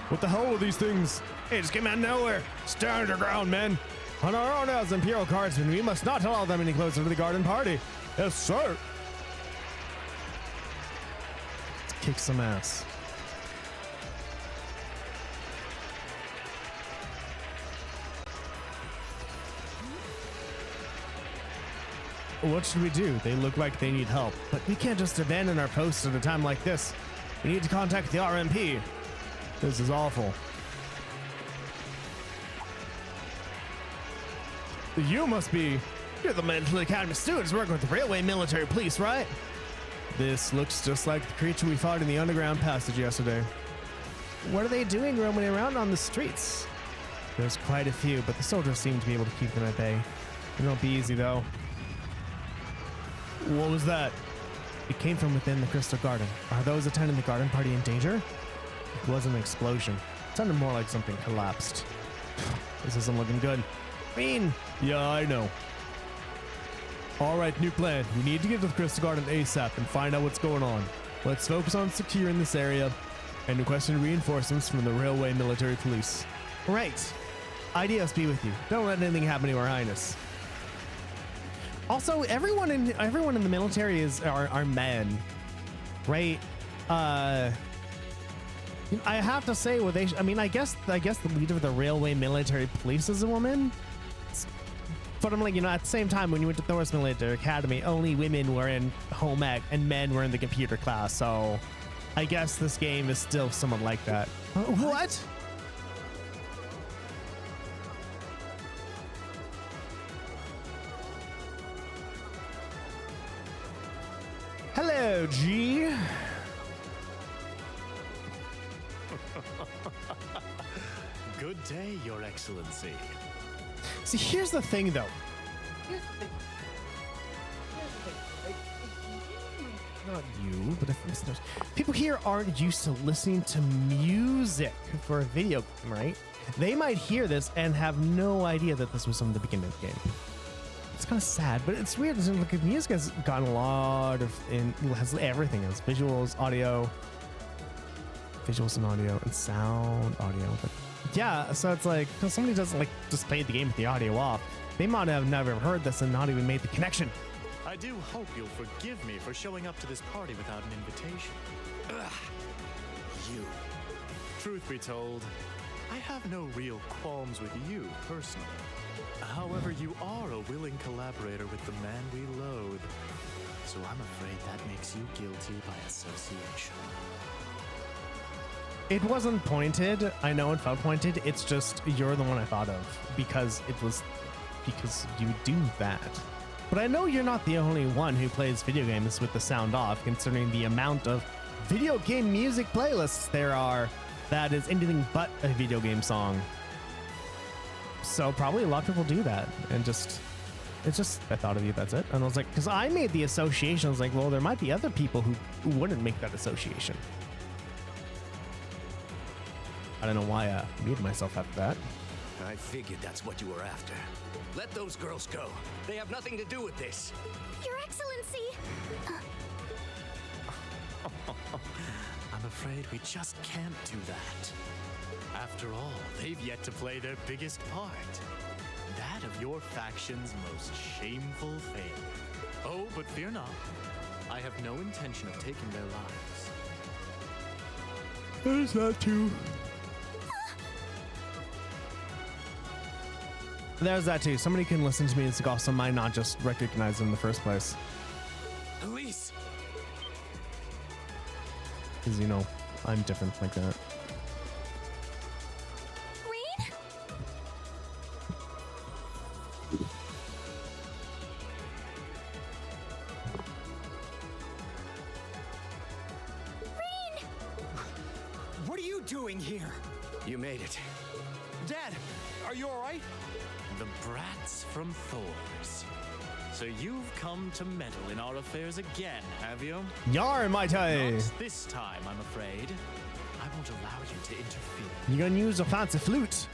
What the hell are these things? They just came out of nowhere. Stay underground, men. On our own as Imperial Guardsmen, we must not allow them any closer to the garden party. Yes, sir. Let's kick some ass. What should we do? They look like they need help, but we can't just abandon our posts at a time like this. We need to contact the RMP. This is awful. You're the Mental Academy students working with the Railway Military Police, right? This looks just like the creature we fought in the underground passage yesterday. What are they doing roaming around on the streets? There's quite a few, but the soldiers seem to be able to keep them at bay. It won't be easy though. What was that? It came from within the Crystal Garden. Are those attending the garden party in danger? It wasn't an explosion. It sounded more like something collapsed. This isn't looking good. Bean! Yeah, I know. Alright, new plan. We need to get to the Crystal Garden ASAP and find out what's going on. Let's focus on securing this area and requesting reinforcements from the Railway Military Police. Right. IDS be with you. Don't let anything happen to Your Highness. Also, everyone in the military are men, right? I have to say, I guess the leader of the Railway Military Police is a woman. But I'm like, at the same time, when you went to Thor's Military Academy, only women were in home ec and men were in the computer class. So I guess this game is still somewhat like that. What? Hello, G. Good day, Your Excellency. See, here's the thing, though. Not you, but if listeners, people here aren't used to listening to music for a video game, right? They might hear this and have no idea that this was from the beginning of the game. It's kind of sad, but it's weird. Look, the music has gotten a lot of, has everything. It has visuals, audio, and audio, and sound, audio. But yeah, so it's like, because somebody doesn't like just play the game with the audio off, they might have never heard this and not even made the connection. I do hope you'll forgive me for showing up to this party without an invitation. Ugh. You. Truth be told, I have no real qualms with you personally. However, you are a willing collaborator with the man we loathe, so I'm afraid that makes you guilty by association. It wasn't pointed. I know it felt pointed. It's just you're the one I thought of because you do that. But I know you're not the only one who plays video games with the sound off, considering the amount of video game music playlists there are that is anything but a video game song. So probably a lot of people do that, and I thought of you, that's it. And I was like, because I made the association, I was like, well, there might be other people who wouldn't make that association. I don't know why I muted myself after that. I figured that's what you were after. Let those girls go. They have nothing to do with this. Your Excellency! I'm afraid we just can't do that. After all, they've yet to play their biggest part. That of your faction's most shameful failure. Oh, but fear not. I have no intention of taking their lives. There's that too. There's that too. Somebody can listen to me and also might not just recognize them in the first place. Elise! Because, I'm different like that. Reed? Reed! What are you doing here? You made it. Dad, are you all right? The brats from Thor's. So you've come to meddle in our affairs again, have you? Yar, my tie. Not this time, I'm afraid. I won't allow you to interfere. You're gonna use a fancy flute.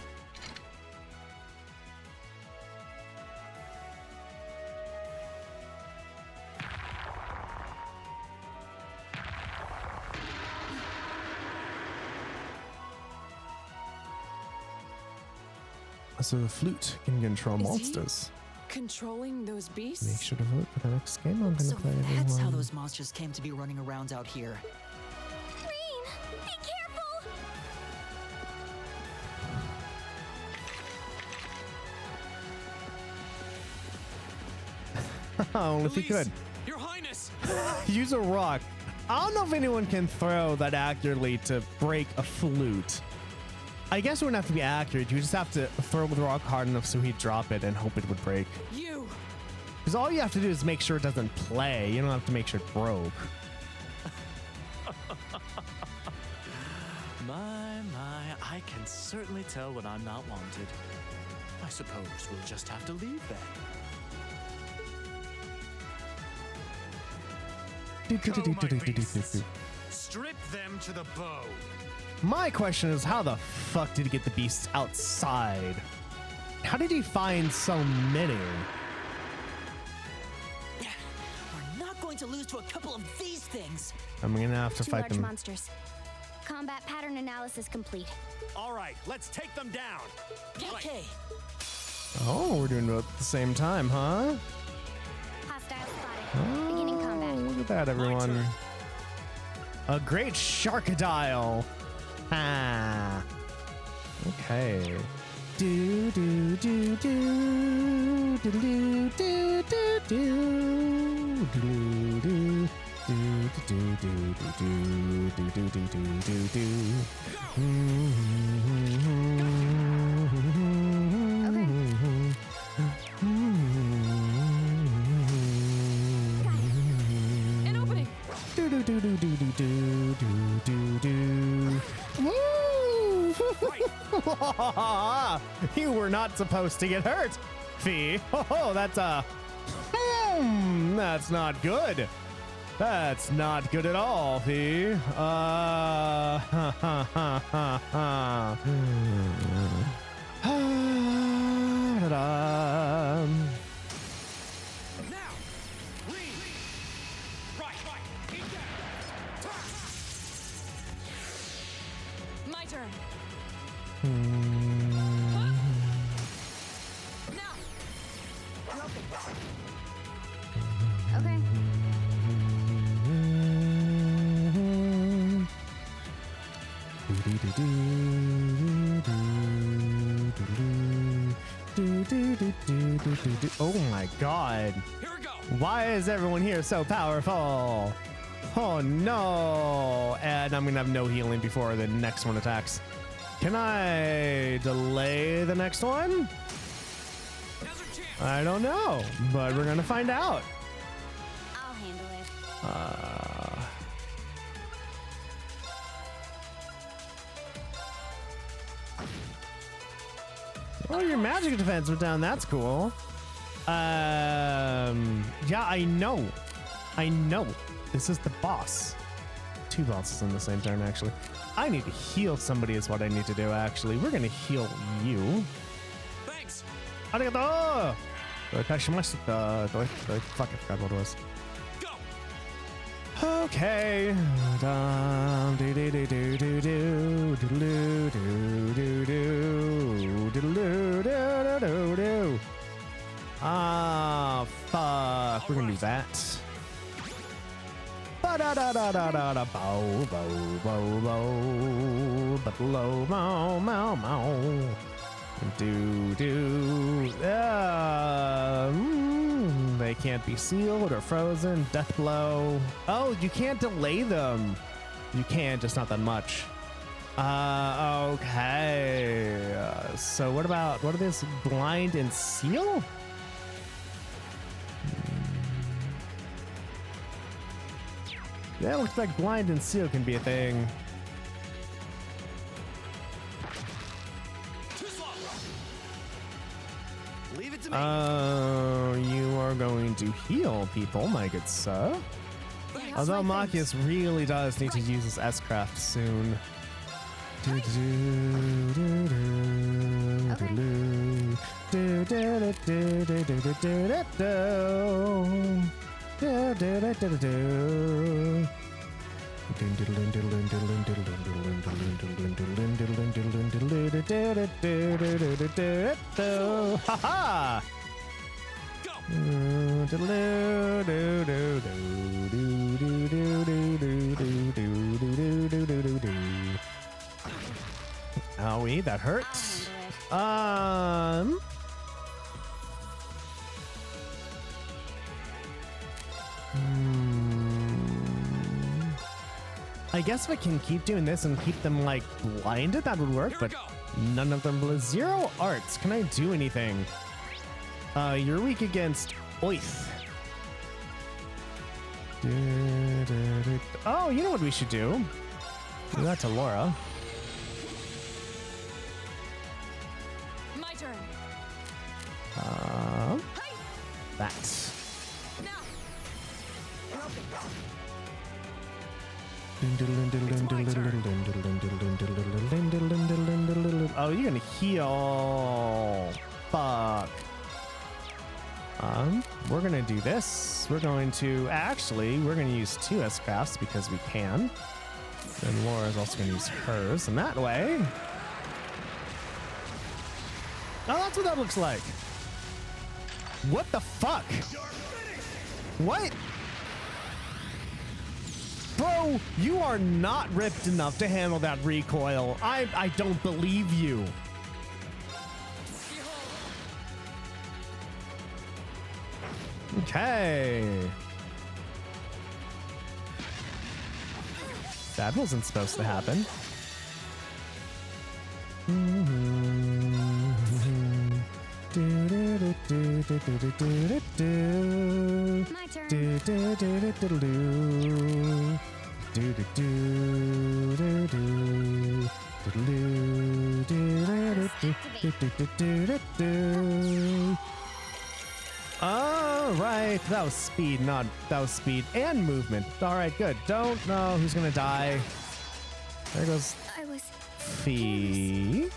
So the flute can control monsters. Controlling those beasts? Make sure to vote for the next game I'm gonna play. That's everyone. how those monsters came to be running around out here. Reed, be careful! Only if you could. Your Highness! Use a rock. I don't know if anyone can throw that accurately to break a flute. I guess it wouldn't have to be accurate. You just have to throw the rock hard enough so he'd drop it and hope it would break. You! Because all you have to do is make sure it doesn't play. You don't have to make sure it broke. My, I can certainly tell when I'm not wanted. I suppose we'll just have to leave then. Strip them to the bone. My question is, how the fuck did he get the beasts outside? How did he find so many? We're not going to lose to a couple of these things. I'm gonna have to Two fight large them. monsters. Combat pattern analysis complete. All right, let's take them down. Okay. Oh, we're doing it at the same time, huh? Hostile spotted. Oh, Beginning combat. look at that, everyone. A great sharkadile. Ah. Okay. Do do do do do do do do do do do. Do do do do do do do do do do. An opening. Do do do do do do do do do do. You were not supposed to get hurt, Fee. Oh, that's that's not good. That's not good at all, Fee. My turn. Okay. Oh my god. Why is everyone here so powerful? Oh no. And I'm gonna have no healing before the next one attacks. Can I delay the next one? I don't know, but we're gonna find out. I'll handle it. Oh, your magic defense went down. That's cool. Yeah, I know. This is the boss. Two bosses in the same turn, actually. I need to heal somebody is what I need to do, actually. We're gonna heal you. Thanks. Arigato! Fuck, I forgot what it was. Okay. Ah, fuck. We're gonna do that. They can't be sealed or frozen. Death blow. Oh, you can't delay them. You can, just not that much. Okay. So what are this? Blind and seal? Yeah, it looks like blind and seal can be a thing. Leave it to me. You are going to heal people, my good sir. Although Machias really does need to use his S-craft soon. Ha-ha! Owie, that hurts. I guess if I can keep doing this and keep them like blinded, that would work, but none of them. Zero arts. Can I do anything? You're weak against Oith. Oh, you know what we should do? Do that to Laura. My turn. That. Oh, you're gonna heal. Fuck. We're gonna do this. We're going to we're gonna use 2 S-crafts because we can. And Laura's also gonna use hers, and that way. Oh, that's what that looks like. What the fuck? What? Bro, you are not ripped enough to handle that recoil. I don't believe you. Okay. That wasn't supposed to happen. My turn. All right, that was speed, that was speed and movement. All right, good. Don't know who's gonna die. There goes Fee.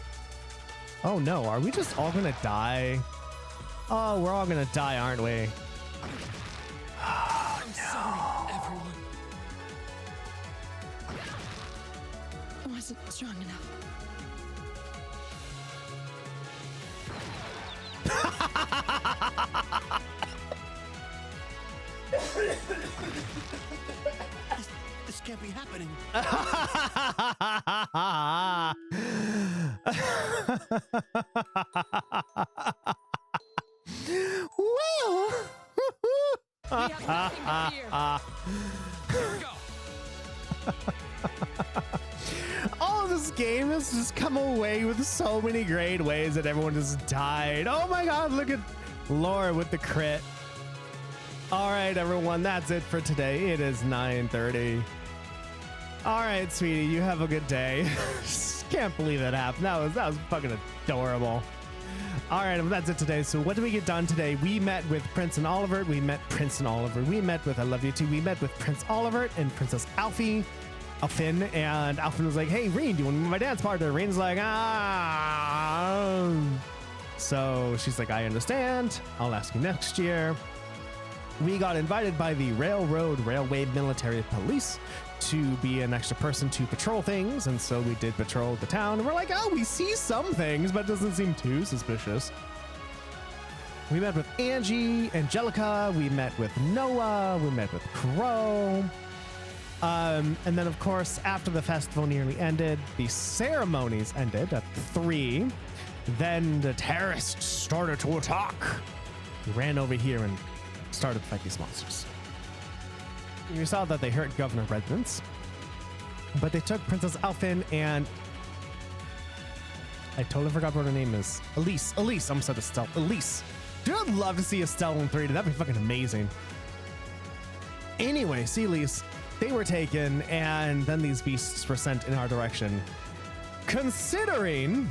Oh no, are we just all gonna die? Oh, we're all gonna die, aren't we? Oh, I'm sorry, everyone. I wasn't strong enough. This can't be happening. Woo! Oh, this game has just come away with so many great ways that everyone just died. Oh my god, look at Laura with the crit. All right, everyone, that's it for today. It is 9:30. All right, sweetie, you have a good day. Just can't believe that happened. That was fucking adorable. All right, well, that's it today. So what did we get done today? We met with Prince and Oliver. We met Prince and Oliver. We met with I Love You Too. We met with Prince Oliver and Princess Alfin. And Alfin was like, hey, Reen, do you want to be my dance partner? Reen's like, ah. So she's like, I understand. I'll ask you next year. We got invited by the Railway Military Police to be an extra person to patrol things. And so we did patrol the town. And we're like, oh, we see some things, but it doesn't seem too suspicious. We met with Angie, Angelica. We met with Noah. We met with Crow. And then, of course, after the festival nearly ended, the ceremonies ended at 3. Then the terrorists started to attack. We ran over here and started to fight these monsters. You saw that they hurt Governor residents, but they took Princess Alfin and I totally forgot what her name is. Elise. I almost said Estelle. Elise. Dude, I'd love to see Estelle in 3D. That'd be fucking amazing. Anyway, see Elise. They were taken, and then these beasts were sent in our direction. Considering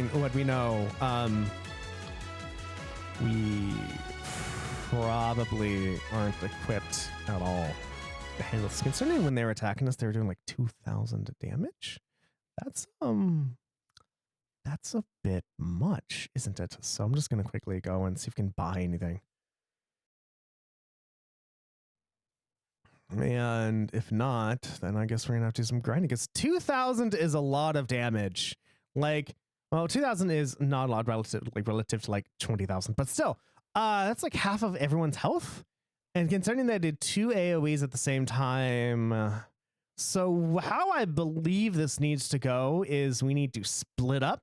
what we know, we probably aren't equipped at all to handle this. Considering when they were attacking us, they were doing like 2,000 damage. That's a bit much, isn't it? So I'm just gonna quickly go and see if we can buy anything. And if not, then I guess we're gonna have to do some grinding, because 2,000 is a lot of damage. Like, well, 2,000 is not a lot relative to like 20,000, but still, that's like half of everyone's health. And considering that I did 2 AoEs at the same time, so how I believe this needs to go is we need to split up.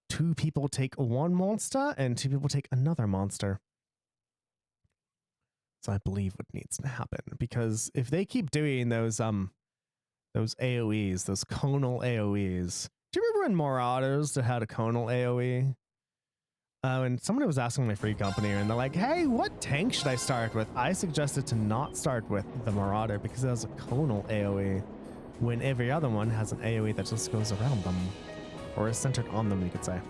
2 people take 1 monster and 2 people take another monster. So I believe what needs to happen, because if they keep doing those AoEs, those conal AoEs. Do you remember when Marauders had a conal AoE? And someone was asking my free company, and they're like, hey, what tank should I start with? I suggested to not start with the Marauder because it has a conal AoE, when every other one has an AoE that just goes around them, or is centered on them, you could say.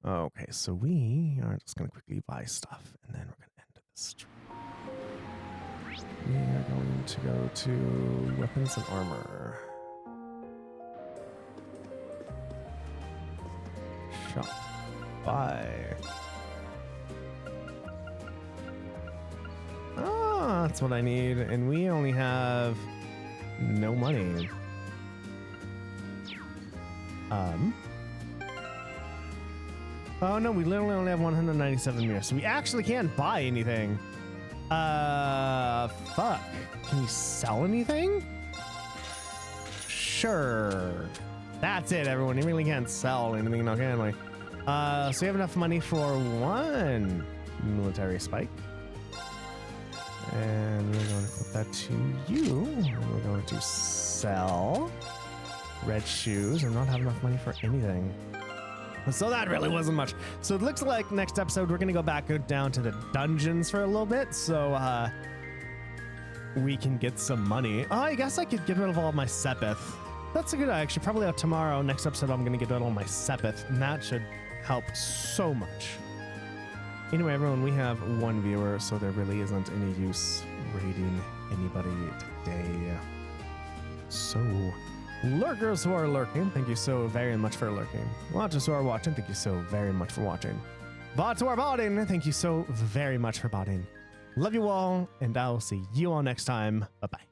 Okay. so we are just gonna quickly buy stuff, and then we're gonna end this. We are going to go to weapons and armor. Shop. Buy. Ah, that's what I need, and we only have no money. Oh no, we literally only have 197 mirrors, so we actually can't buy anything. Fuck. Can we sell anything? Sure. That's it, everyone. You really can't sell anything now, can we? So we have enough money for one military spike. And we're going to put that to you. And we're going to sell red shoes and not have enough money for anything. So that really wasn't much. So it looks like next episode, we're going to go back down to the dungeons for a little bit. So we can get some money. Oh, I guess I could get rid of all of my Sepith. That's a good idea. Actually, probably tomorrow, next episode, I'm going to get rid of all my Sepith. And that should help so much. Anyway, everyone, we have one viewer, so there really isn't any use raiding anybody today. So, lurkers who are lurking, thank you so very much for lurking. Watchers who are watching, thank you so very much for watching. Bots who are botting, thank you so very much for botting. Love you all, and I'll see you all next time. Bye-bye.